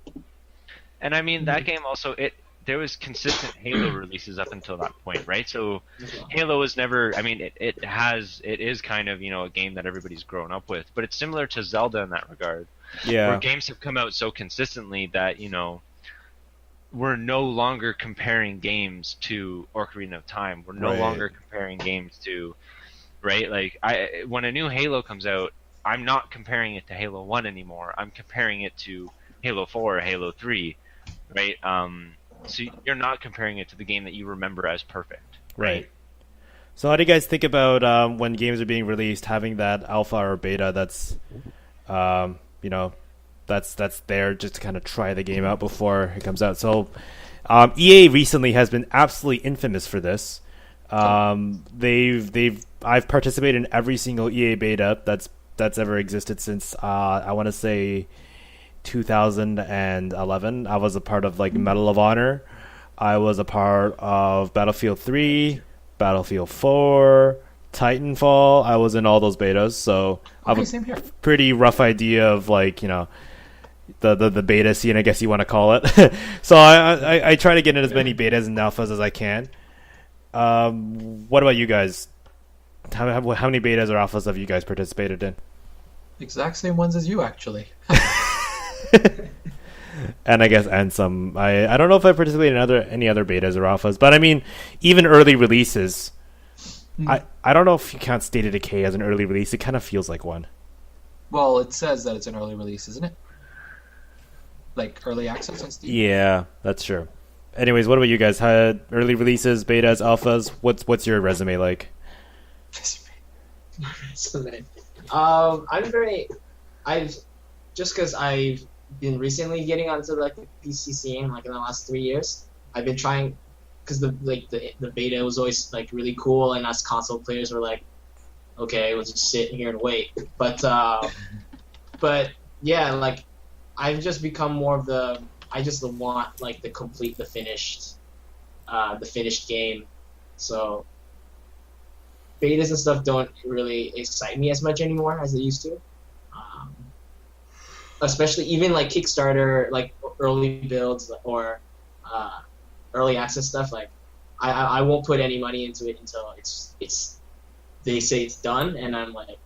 And I mean that game also there was consistent Halo releases up until that point, right? So Halo was never. I mean, it is kind of a game that everybody's grown up with, but it's similar to Zelda in that regard. Yeah. Where games have come out so consistently that we're no longer comparing games to Ocarina of Time. We're no longer comparing games to, right? Like when a new Halo comes out, I'm not comparing it to Halo 1 anymore. I'm comparing it to Halo 4 or Halo 3, right? So you're not comparing it to the game that you remember as perfect, right? So how do you guys think about when games are being released, having that alpha or beta that's, that's there just to kind of try the game out before it comes out? So EA recently has been absolutely infamous for this. I've participated in every single EA beta that's ever existed since I want to say 2011. I was a part of like Medal of Honor. I was a part of Battlefield 3, Battlefield 4, Titanfall. I was in all those betas, so I have a pretty rough idea of like the beta scene, I guess you want to call it. So I try to get in as many betas and alphas as I can. What about you guys? How many betas or alphas have you guys participated in? Exact same ones as you, actually. And I guess some. I don't know if I participated in any other betas or alphas, but I mean, even early releases. I don't know if you count State of Decay as an early release. It kind of feels like one. Well, it says that it's an early release, isn't it? Like early access on Steam. Yeah, that's true. Anyways, what about you guys? Early releases, betas, alphas. What's your resume like? Because I've been recently getting onto like the PC scene, like in the last 3 years. I've been trying, because the beta was always like really cool, and us console players were like, okay, we'll just sit here and wait. But yeah, like I've just become more of I just want like the finished game. So betas and stuff don't really excite me as much anymore as they used to. Especially even like Kickstarter, like early builds or early access stuff. Like I won't put any money into it until it's they say it's done, and I'm like,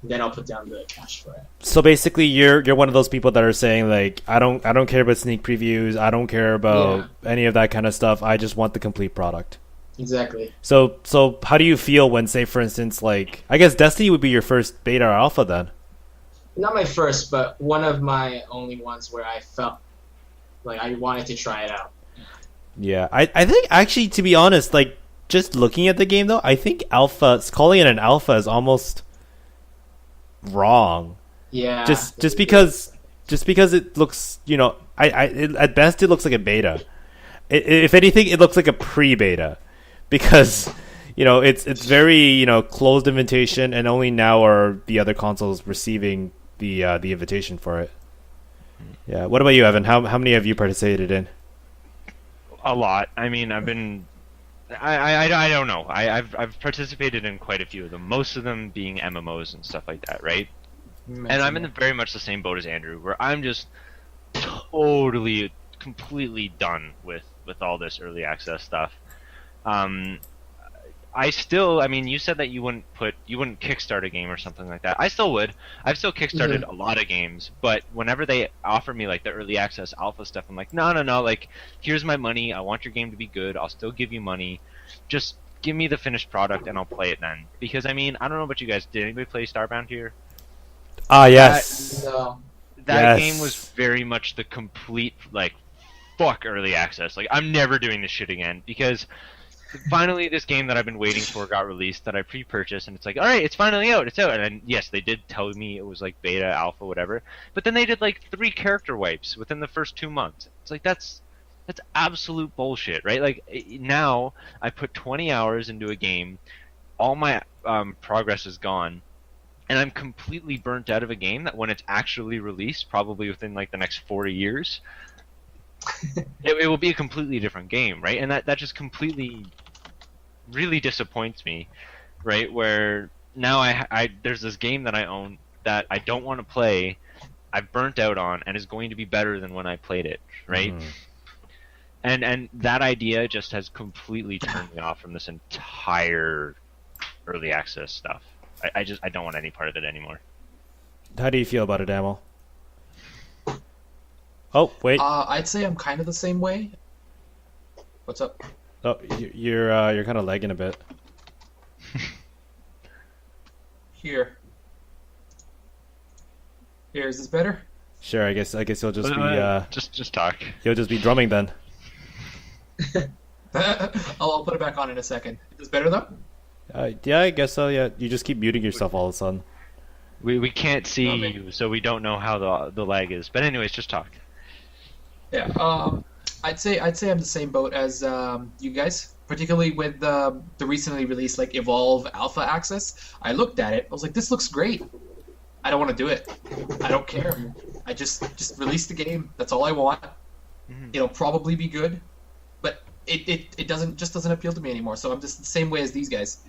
then I'll put down the cash for it. So basically, you're one of those people that are saying like, I don't care about sneak previews. I don't care about any of that kind of stuff. I just want the complete product. Exactly. So how do you feel when, say, for instance, like I guess Destiny would be your first beta or alpha then? Not my first, but one of my only ones where I felt like I wanted to try it out. Yeah, I think actually, to be honest, like just looking at the game though, I think calling it an alpha is almost wrong. Yeah. Just because it looks, at best it looks like a beta. If anything, it looks like a pre-beta because it's very closed invitation, and only now are the other consoles receiving the invitation for it. Yeah. What about you, Evan? How many have you participated in? A lot. I mean, I don't know. I've participated in quite a few of them. Most of them being MMOs and stuff like that, right? And I'm in very much the same boat as Andrew, where I'm just totally, completely done with all this early access stuff. I mean, you said that you wouldn't kickstart a game or something like that. I still would. I've still kickstarted a lot of games, but whenever they offer me like the early access alpha stuff, I'm like, no, like, here's my money. I want your game to be good. I'll still give you money. Just give me the finished product and I'll play it then. Because I mean, I don't know about you guys. Did anybody play Starbound here? Yes. That game was very much the complete like, fuck early access. Like, I'm never doing this shit again because finally this game that I've been waiting for got released that I pre-purchased, and it's like, all right, it's finally out, it's out. And then, yes, they did tell me it was like beta, alpha, whatever, but then they did like 3 character wipes within the first 2 months. It's like, that's absolute bullshit, right? Like, now I put 20 hours into a game, all my progress is gone, and I'm completely burnt out of a game that when it's actually released, probably within like the next 40 years, it will be a completely different game, right? And that just completely, really disappoints me, right? Where now I there's this game that I own that I don't want to play, I've burnt out on, and is going to be better than when I played it, right? And that idea just has completely turned me off from this entire early access stuff. I don't want any part of it anymore. How do you feel about it, Amel? Oh, wait. I'd say I'm kind of the same way. What's up? Oh, you're kind of lagging a bit. Here, is this better? Sure, I guess you'll just be just talk. You'll just be drumming then. I'll put it back on in a second. Is this better though? Yeah, I guess so. Yeah, you just keep muting yourself all of a sudden. We can't see you, so we don't know how the lag is. But anyways, just talk. Yeah. I'd say I'm the same boat as you guys, particularly with the recently released like Evolve Alpha Access. I looked at it. I was like, this looks great. I don't want to do it. I don't care. I just release the game. That's all I want. It'll probably be good, but it doesn't appeal to me anymore. So I'm just the same way as these guys.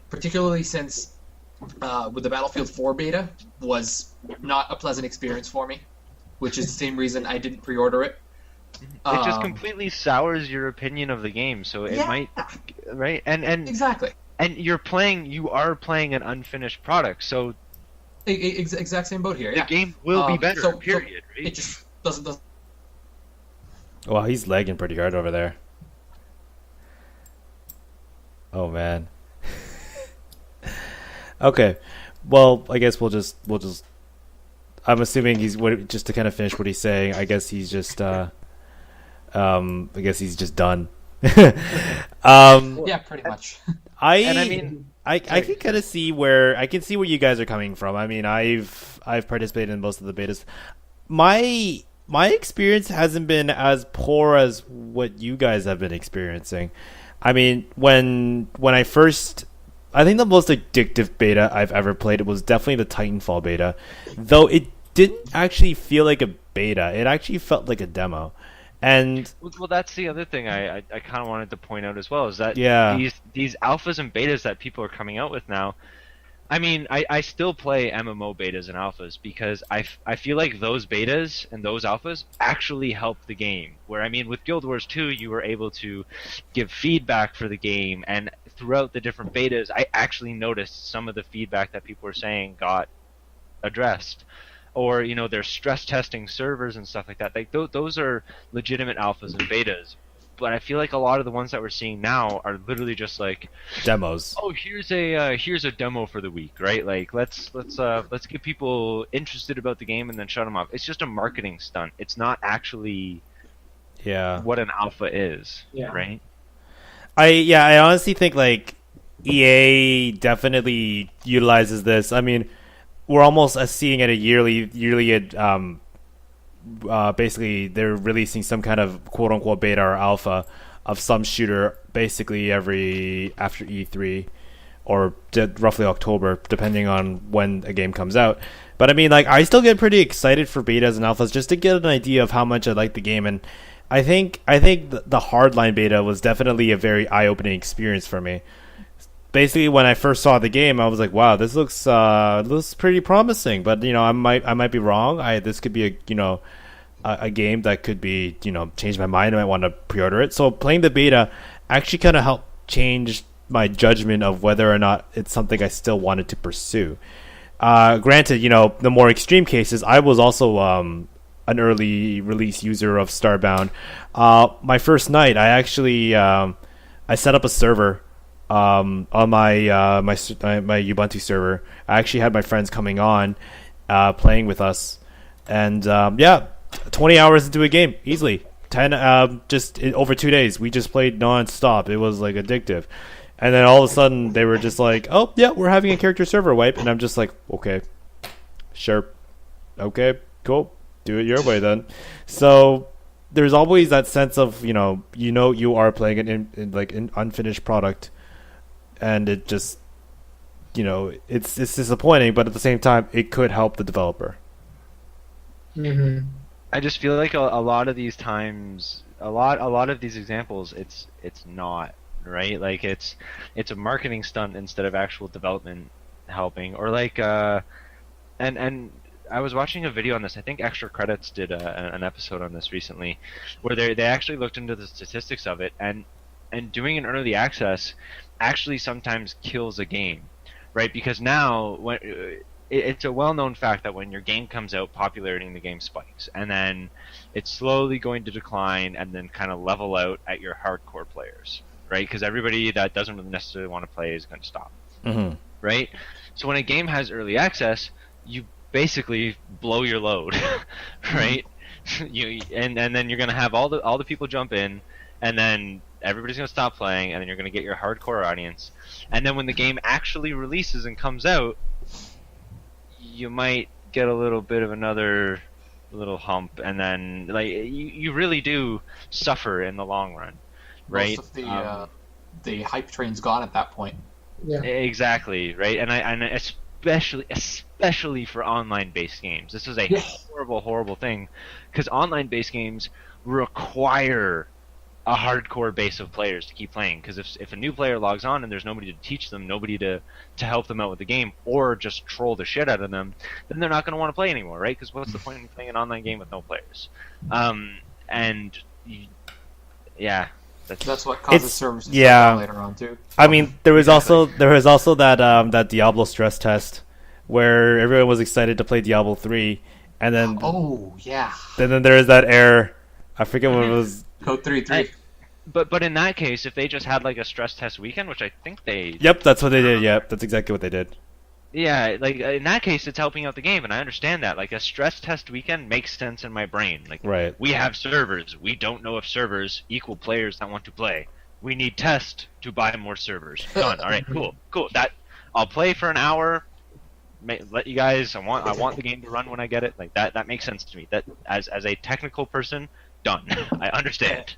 Particularly since with the Battlefield 4 beta was not a pleasant experience for me, which is the same reason I didn't pre-order it. It just completely sours your opinion of the game, so it might, right? And exactly. And you are playing an unfinished product, so exact same boat here. The game will be better. Period. Right? It just doesn't. Wow, he's lagging pretty hard over there. Oh man. Okay, well, I guess we'll just. I'm assuming just to kind of finish what he's saying. I guess he's just. I guess he's just done. Yeah, pretty much. I can kind of see where you guys are coming from. I mean, I've participated in most of the betas. My experience hasn't been as poor as what you guys have been experiencing. I mean, when I think the most addictive beta I've ever played was definitely the Titanfall beta, though it didn't actually feel like a beta. It actually felt like a demo. And well, that's the other thing I kind of wanted to point out as well, is that these alphas and betas that people are coming out with now. I mean, I still play MMO betas and alphas because I feel like those betas and those alphas actually help the game. Where, I mean, with Guild Wars 2, you were able to give feedback for the game, and throughout the different betas, I actually noticed some of the feedback that people were saying got addressed. Or, you know, they're stress testing servers and stuff like that. Like those are legitimate alphas and betas. But I feel like a lot of the ones that we're seeing now are literally just like demos. Oh, here's a demo for the week, right? Like let's get people interested about the game and then shut them off. It's just a marketing stunt. It's not actually what an alpha is, right? I honestly think like EA definitely utilizes this. I mean, we're almost seeing it a yearly basically they're releasing some kind of quote unquote beta or alpha of some shooter basically after E3 or roughly October, depending on when a game comes out. But I mean, like, I still get pretty excited for betas and alphas just to get an idea of how much I like the game. And I think the hardline beta was definitely a very eye-opening experience for me. Basically, when I first saw the game, I was like, "Wow, this looks pretty promising." But you know, I might be wrong. This could be a game that could be change my mind. I might want to pre-order it. So playing the beta actually kind of helped change my judgment of whether or not it's something I still wanted to pursue. Granted, the more extreme cases, I was also an early release user of Starbound. My first night, I actually I set up a server. On my Ubuntu server. I actually had my friends coming on, playing with us, and 20 hours into a game easily. 10 just over 2 days. We just played non-stop. It was like addictive, and then all of a sudden they were just like, "Oh yeah, we're having a character server wipe," and I'm just like, "Okay, sure, okay, cool, do it your way then." So there's always that sense of you are playing an unfinished product. And it just, it's disappointing, but at the same time, it could help the developer. Mm-hmm. I just feel like a lot of these times, a lot of these examples, it's not right. Like it's a marketing stunt instead of actual development helping. Or like and I was watching a video on this. I think Extra Credits did an episode on this recently, where they actually looked into the statistics of it, and doing an early access actually sometimes kills a game, right? Because now when it's a well-known fact that when your game comes out, popularity in the game spikes, and then it's slowly going to decline and then kind of level out at your hardcore players, right? Because everybody that doesn't really necessarily want to play is going to stop, right? So when a game has early access, you basically blow your load, right? And then you're going to have all the people jump in, and then everybody's going to stop playing, and then you're going to get your hardcore audience. And then when the game actually releases and comes out, you might get a little bit of another little hump, and then like you really do suffer in the long run, right? Most of the hype train's gone at that point. Yeah. Exactly, right? And especially for online-based games, this is a horrible thing, because online-based games require a hardcore base of players to keep playing. Because if a new player logs on and there's nobody to teach them, nobody to help them out with the game, or just troll the shit out of them, then they're not going to want to play anymore, right? Because what's the point in playing an online game with no players? That's what causes servers to yeah. start later on too. I mean, there was also that Diablo stress test where everyone was excited to play Diablo 3, and then then there is that error. I forget what it was. Code 3.3. But in that case, if they just had like a stress test weekend, which I think they... Yep, that's what they did. Yep, that's exactly what they did. Yeah, like in that case, it's helping out the game, and I understand that. Like a stress test weekend makes sense in my brain. Like, right. We have servers. We don't know if servers equal players that want to play. We need tests to buy more servers. Done. All right, cool. That I'll play for an hour. Let you guys. I want the game to run when I get it. Like that makes sense to me. That as a technical person, done. I understand.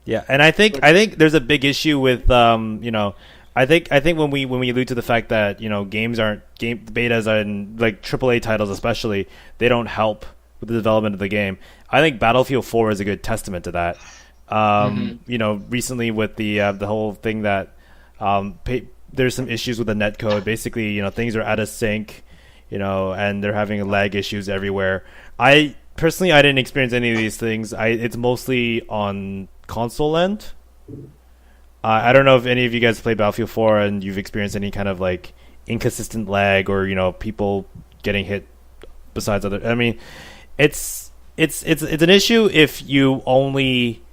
Yeah, and I think there's a big issue with I think when we allude to the fact that games aren't betas and like AAA titles especially, they don't help with the development of the game. I think Battlefield 4 is a good testament to that. Recently with the whole thing that there's some issues with the netcode. Basically, things are out of sync, and they're having lag issues everywhere. Personally, I didn't experience any of these things. It's mostly on console end. I don't know if any of you guys play Battlefield 4 and you've experienced any kind of like inconsistent lag or people getting hit. Besides other, I mean, it's an issue if you only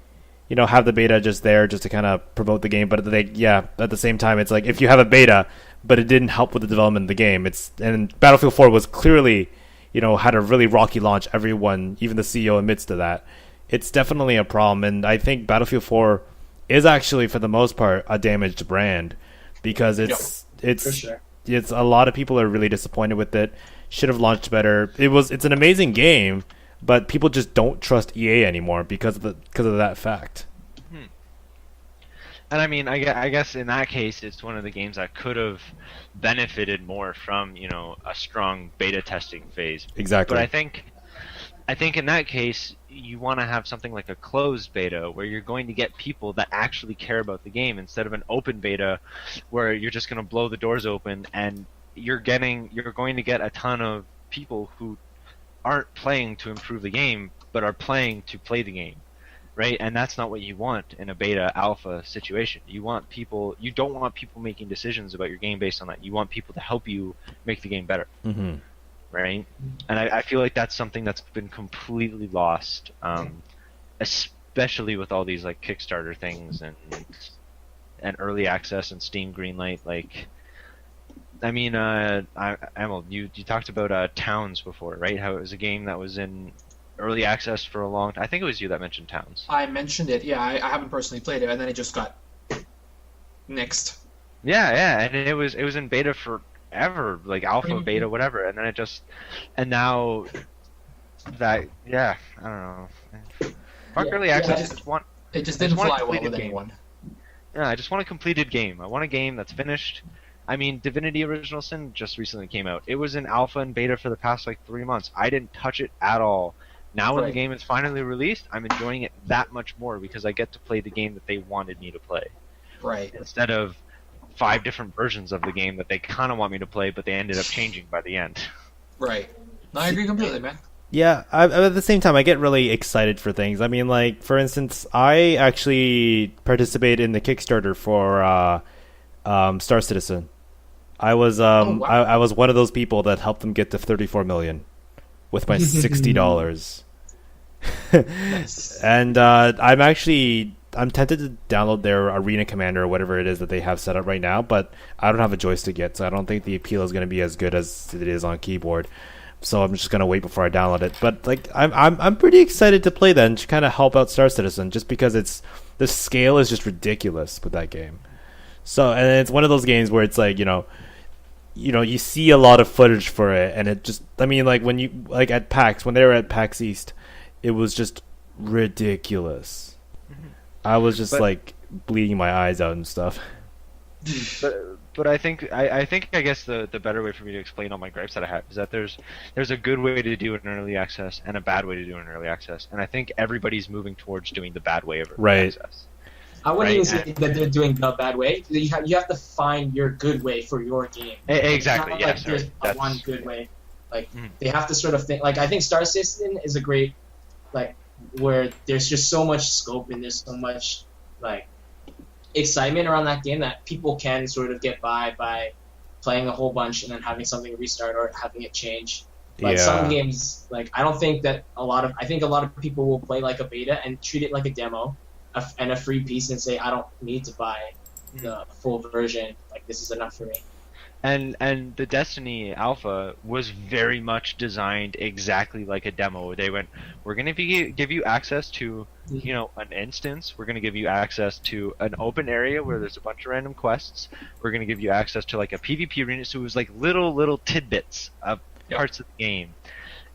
have the beta just there just to kind of promote the game. But at the same time, it's like if you have a beta but it didn't help with the development of the game. And Battlefield 4 was clearly had a really rocky launch. Everyone, even the CEO, admits to that. It's definitely a problem, and I think Battlefield 4 is actually, for the most part, a damaged brand because it's a lot of people are really disappointed with it. Should have launched better. It's an amazing game, but people just don't trust EA anymore because of that fact. And I mean, I guess in that case, it's one of the games that could have benefited more from a strong beta testing phase. Exactly. But I think in that case, you want to have something like a closed beta where you're going to get people that actually care about the game instead of an open beta where you're just going to blow the doors open and you're going to get a ton of people who aren't playing to improve the game but are playing to play the game, right? And that's not what you want in a beta alpha situation. You don't want people making decisions about your game based on that. You want people to help you make the game better. Mm-hmm. Right, and I feel like that's something that's been completely lost, especially with all these like Kickstarter things and early access and Steam Greenlight. Like, I mean, Emil, you talked about Towns before, right? How it was a game that was in early access for a long time. I think it was you that mentioned Towns. I mentioned it. Yeah, I haven't personally played it, and then it just got nixed. Yeah, and it was in beta for ever, like alpha, beta, whatever, and then now that I don't know. Fuck early access. It just didn't fly well with anyone. Yeah, I just want a completed game. I want a game that's finished, I mean, Divinity Original Sin just recently came out. It was in alpha and beta for the past like 3 months. I didn't touch it at all. Now when the Right. game is finally released, I'm enjoying it that much more because I get to play the game that they wanted me to play. Right. Instead of 5 different versions of the game that they kind of want me to play, but they ended up changing by the end. Right. No, I agree completely, man. Yeah, at the same time, I get really excited for things. I mean, like, for instance, I actually participated in the Kickstarter for Star Citizen. I was wow. I was one of those people that helped them get to 34 million with my $60. Nice. And I'm tempted to download their Arena Commander or whatever it is that they have set up right now, but I don't have a joystick yet, so I don't think the appeal is going to be as good as it is on keyboard. So I'm just gonna wait before I download it. But like I'm pretty excited to play that and to kind of help out Star Citizen, just because the scale is just ridiculous with that game. So, and it's one of those games where it's like, you see a lot of footage for it, and it just, I mean, like when you, like at PAX, when they were at PAX East, it was just ridiculous. I was just But- like bleeding my eyes out and stuff. But I think I guess the better way for me to explain all my gripes that I have is that there's a good way to do an early access and a bad way to do an early access, and I think everybody's moving towards doing the bad way of early Right. access. I wouldn't Right. even say that they're doing the bad way. You have to find your good way for your game. Exactly. It's not Yeah. like Sorry. there's That's one good way. Like Mhm. they have to sort of think. Like I think Star Citizen is a great, like, where there's just so much scope and there's so much like excitement around that game that people can sort of get by playing a whole bunch and then having something restart or having it change. But some games, like I don't think that I think a lot of people will play like a beta and treat it like a demo and a free piece and say I don't need to buy the full version. Like this is enough for me. And the Destiny Alpha was very much designed exactly like a demo. They went, we're going to give you access to, an instance. We're going to give you access to an open area where there's a bunch of random quests. We're going to give you access to like a PvP arena. So it was like little tidbits of parts of the game.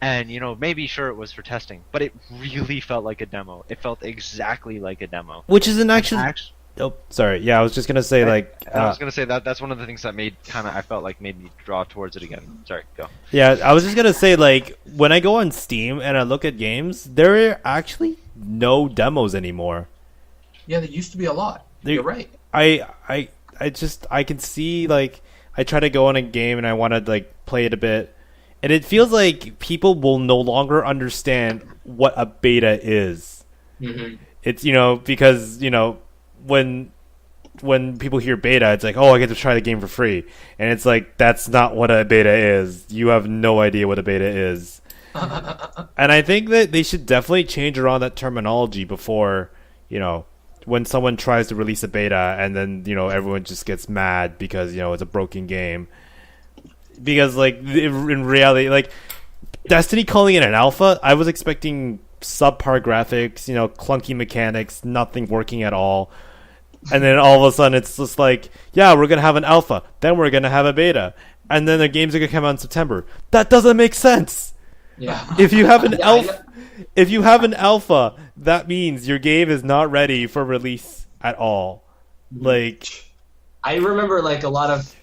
And, maybe sure it was for testing, but it really felt like a demo. It felt exactly like a demo. Which is an actual. Actu- Oh, sorry. Yeah, I was just gonna say I was gonna say that's one of the things that made me draw towards it again. Sorry, go. Yeah, I was just gonna say, like, when I go on Steam and I look at games, there are actually no demos anymore. Yeah, there used to be a lot. You're right. I can see, like, I try to go on a game and I want to like play it a bit, and it feels like people will no longer understand what a beta is. Mm-hmm. It's because when people hear beta, it's like, oh, I get to try the game for free, and it's like that's not what a beta is. You have no idea what a beta is. And I think that they should definitely change around that terminology before, when someone tries to release a beta and then, everyone just gets mad because, it's a broken game. Because, like, in reality, like, Destiny calling it an alpha, I was expecting subpar graphics, clunky mechanics, nothing working at all. And then all of a sudden it's just like, yeah, we're going to have an alpha, then we're going to have a beta, and then the games are going to come out in September. That doesn't make sense. Yeah. If you have an Yeah, if you have an alpha, that means your game is not ready for release at all. Like, I remember like a lot of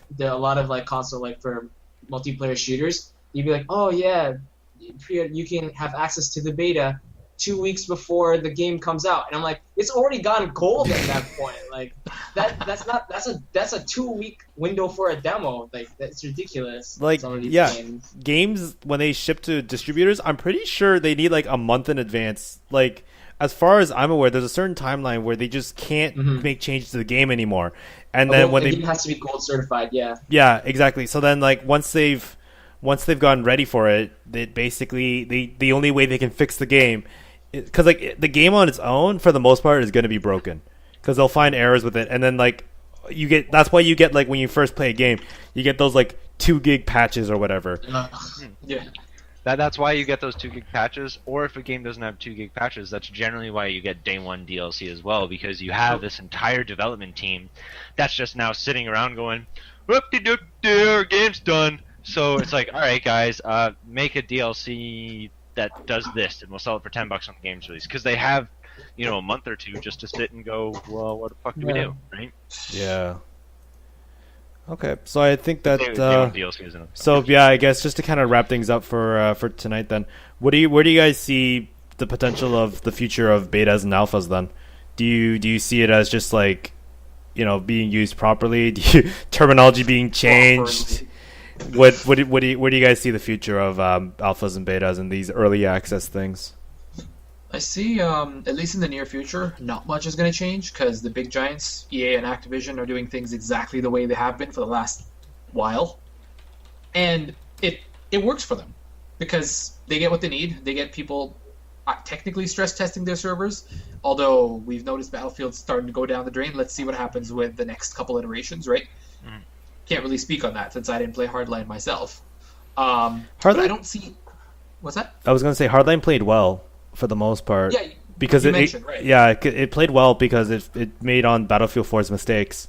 like console like for multiplayer shooters, you'd be like, oh yeah, you can have access to the beta 2 weeks before the game comes out, and I'm like, it's already gone gold at that point. Like that's a 2 week window for a demo. Like that's ridiculous. Like, some of these yeah, games. games when they ship to distributors, I'm pretty sure they need like a month in advance. Like, as far as I'm aware, there's a certain timeline where they just can't make changes to the game anymore. And then when the game has to be gold certified. yeah, exactly. So then, like, once they've gotten ready for it, they basically the only way they can fix the game, because like the game on its own for the most part is going to be broken, because they'll find errors with it, and then like that's why you get like when you first play a game, you get those like 2 gig patches or whatever. Yeah. That's why you get those 2 gig patches, or if a game doesn't have 2 gig patches, that's generally why you get day one DLC as well, because you have this entire development team that's just now sitting around going, whoop-de-doop-de, our game's done. So it's like, all right, guys, make a DLC that does this, and we'll sell it for $10 on the game's release, because they have, a month or two just to sit and go, well, what the fuck do we do, right? Yeah. Okay, so I think that They want DLCs in them. so yeah, I guess just to kind of wrap things up for tonight, then, where do you guys see the potential of the future of betas and alphas? Then, do you see it as just like, being used properly? Terminology being changed? Where do you guys see the future of alphas and betas and these early access things? I see, at least in the near future, not much is going to change because the big giants, EA and Activision, are doing things exactly the way they have been for the last while, and it works for them because they get what they need. They get people technically stress testing their servers. Although we've noticed Battlefield's starting to go down the drain. Let's see what happens with the next couple iterations, right? Mm. Can't really speak on that since I didn't play Hardline myself. But I don't see. What's that? I was going to say Hardline played well for the most part. Yeah, because right. it played well because it made on Battlefield 4's mistakes,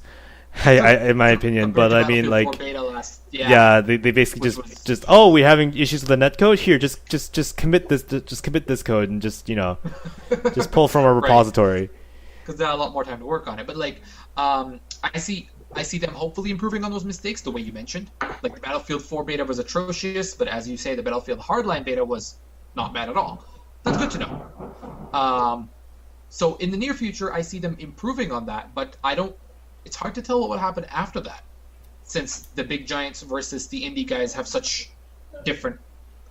in my opinion. But I mean, like, they basically we're having issues with the netcode. Here, just commit this code and just just pull from a repository. Because they have a lot more time to work on it. But like, I see them hopefully improving on those mistakes the way you mentioned. Like the Battlefield 4 beta was atrocious, but as you say, the Battlefield Hardline beta was not bad at all. That's good to know. So in the near future, I see them improving on that, but it's hard to tell what will happen after that, since the big giants versus the indie guys have such different,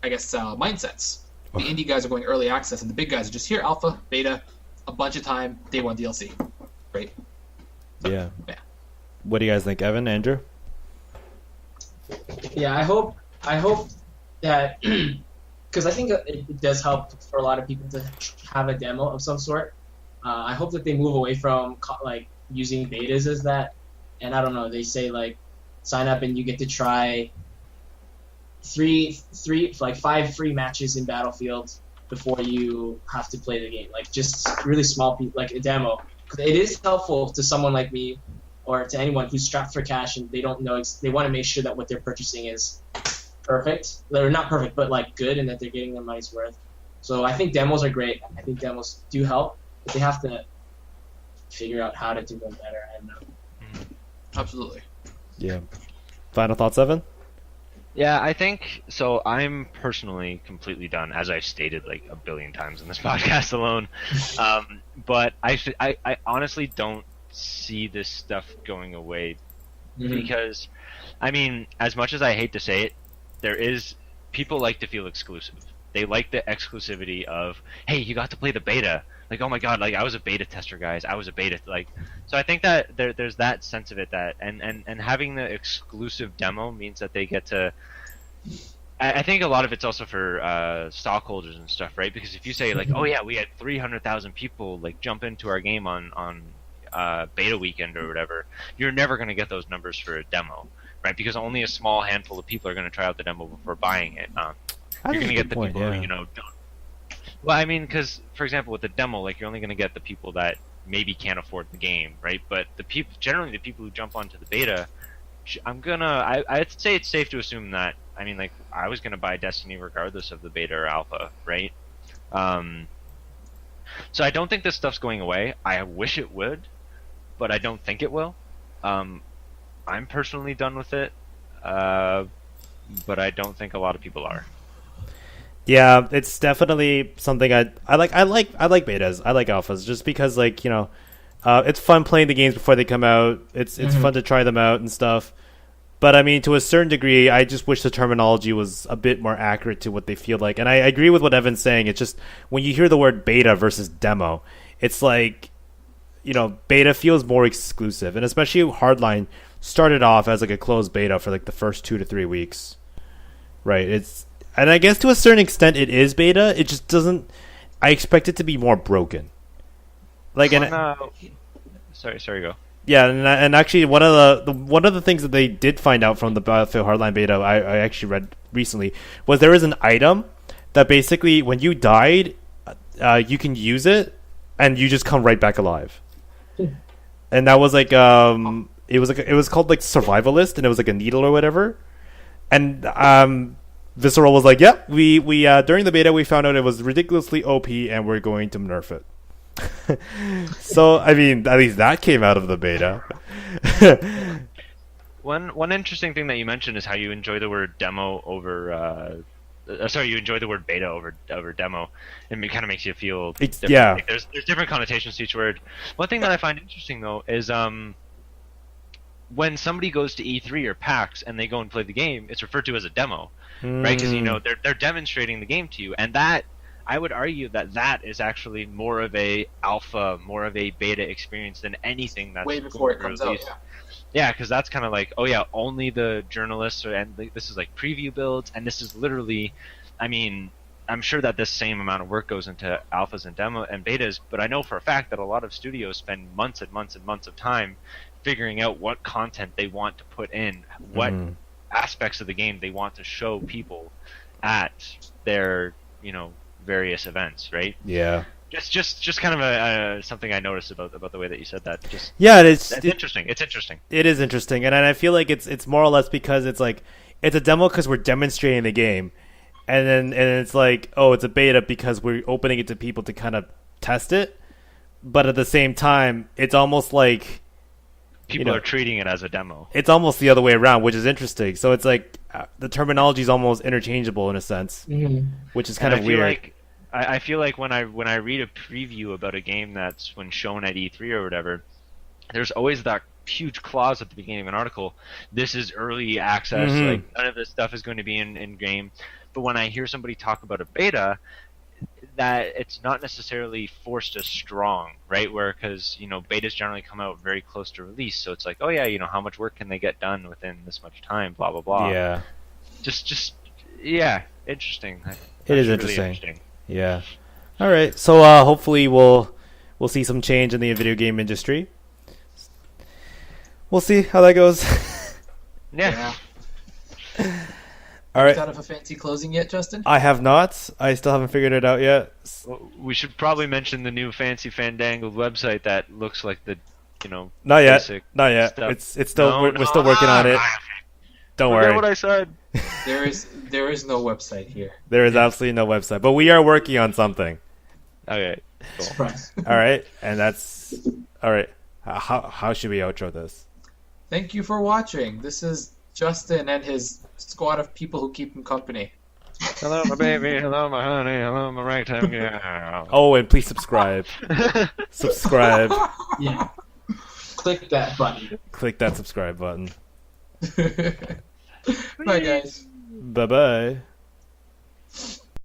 I guess, mindsets. The indie guys are going early access, and the big guys are just here, alpha, beta, a bunch of time, day one DLC. Right? So, yeah. What do you guys think, Evan, Andrew? Yeah, I hope that... Because I think it does help for a lot of people to have a demo of some sort. I hope that they move away from like using betas as that. And I don't know, they say like sign up and you get to try 5 free matches in Battlefield before you have to play the game. Like just really small, like a demo. It is helpful to someone like me or to anyone who's strapped for cash and they don't know. They want to make sure that what they're purchasing is perfect. They're not perfect, but like good, and that they're getting their money's worth. So I think demos are great. I think demos do help, but they have to figure out how to do them better. I don't know. Absolutely. Yeah. Final thoughts, Evan? Yeah, I think so. I'm personally completely done, as I've stated like a billion times in this podcast alone. But I honestly don't see this stuff going away because, I mean, as much as I hate to say it, people like to feel exclusive. They like the exclusivity of, hey, you got to play the beta. Like, oh my god, like I was a beta tester, guys. I was a beta, like. So I think that there's that sense of it that, and having the exclusive demo means that they get to. I think a lot of it's also for stockholders and stuff, right? Because if you say like, oh yeah, we had 300,000 people like jump into our game on beta weekend or whatever, you're never going to get those numbers for a demo, right? Because only a small handful of people are going to try out the demo before buying it. You're going to get the people who don't. Well, I mean, because for example, with the demo, like you're only going to get the people that maybe can't afford the game, right? But generally the people who jump onto the beta, I'd say it's safe to assume that. I mean, like I was going to buy Destiny regardless of the beta or alpha, right? So I don't think this stuff's going away. I wish it would, but I don't think it will. I'm personally done with it, but I don't think a lot of people are. Yeah, it's definitely something I like. I like betas. I like alphas just because, like, it's fun playing the games before they come out. It's fun to try them out and stuff. But I mean, to a certain degree, I just wish the terminology was a bit more accurate to what they feel like. And I agree with what Evan's saying. It's just when you hear the word beta versus demo, it's like, beta feels more exclusive. And especially Hardline started off as like a closed beta for like the first 2 to 3 weeks, right? And I guess to a certain extent it is beta. It just doesn't. I expect it to be more broken. Like, sorry, go. Yeah, and actually one of the things that they did find out from the Battlefield Hardline beta I actually read recently was there is an item that basically when you died, you can use it and you just come right back alive. And that was like it was called like Survivalist, and it was like a needle or whatever. And Visceral was like, "Yep, we during the beta we found out it was ridiculously OP, and we're going to nerf it." So I mean, at least that came out of the beta. One interesting thing that you mentioned is how you enjoy the word demo over. Sorry, you enjoy the word beta over demo. It kind of makes you feel different. Yeah. Like, there's different connotations to each word. One thing that I find interesting though is when somebody goes to E3 or PAX and they go and play the game, it's referred to as a demo, right? Because they're demonstrating the game to you, and that I would argue that is actually more of a alpha, more of a beta experience than anything that's way before it comes out. released. Yeah, because that's kind of like, oh yeah, only the journalists this is like preview builds, and this is literally, I mean, I'm sure that this same amount of work goes into alphas and demo and betas, but I know for a fact that a lot of studios spend months and months and months of time figuring out what content they want to put in, what aspects of the game they want to show people at their, various events, right? Yeah. Just kind of a something I noticed about the way that you said that. It's interesting. It's interesting. It is interesting, and I feel like it's more or less because it's like it's a demo because we're demonstrating the game, and it's like, oh, it's a beta because we're opening it to people to kind of test it, but at the same time, it's almost like people are treating it as a demo. It's almost the other way around, which is interesting. So it's like the terminology is almost interchangeable in a sense, which is kind of weird. I feel like when I read a preview about a game that's when shown at E3 or whatever, there's always that huge clause at the beginning of an article. This is early access. Like none of this stuff is going to be in game. But when I hear somebody talk about a beta, that it's not necessarily forced as strong, right? Where because betas generally come out very close to release, so it's like, oh yeah, how much work can they get done within this much time? Blah blah blah. Yeah. Just yeah, interesting. It is really interesting. Yeah. All right. So hopefully we'll see some change in the video game industry. We'll see how that goes. Yeah. All right. Thought of a fancy closing yet, Justin? I have not. I still haven't figured it out yet. Well, we should probably mention the new fancy fandangled website that looks like the Not yet. basic Not yet. stuff. It's still we're still working on it. Don't worry. Forget what I said. There is no website here. There is absolutely no website, but we are working on something. Okay. Cool. Surprise. All right, and that's all right. How should we outro this? Thank you for watching. This is Justin and his squad of people who keep him company. Hello, my baby. Hello, my honey. Hello, my ragtime girl. Oh, and please subscribe. Subscribe. Yeah. Click that button. Click that subscribe button. Bye, guys. Bye bye.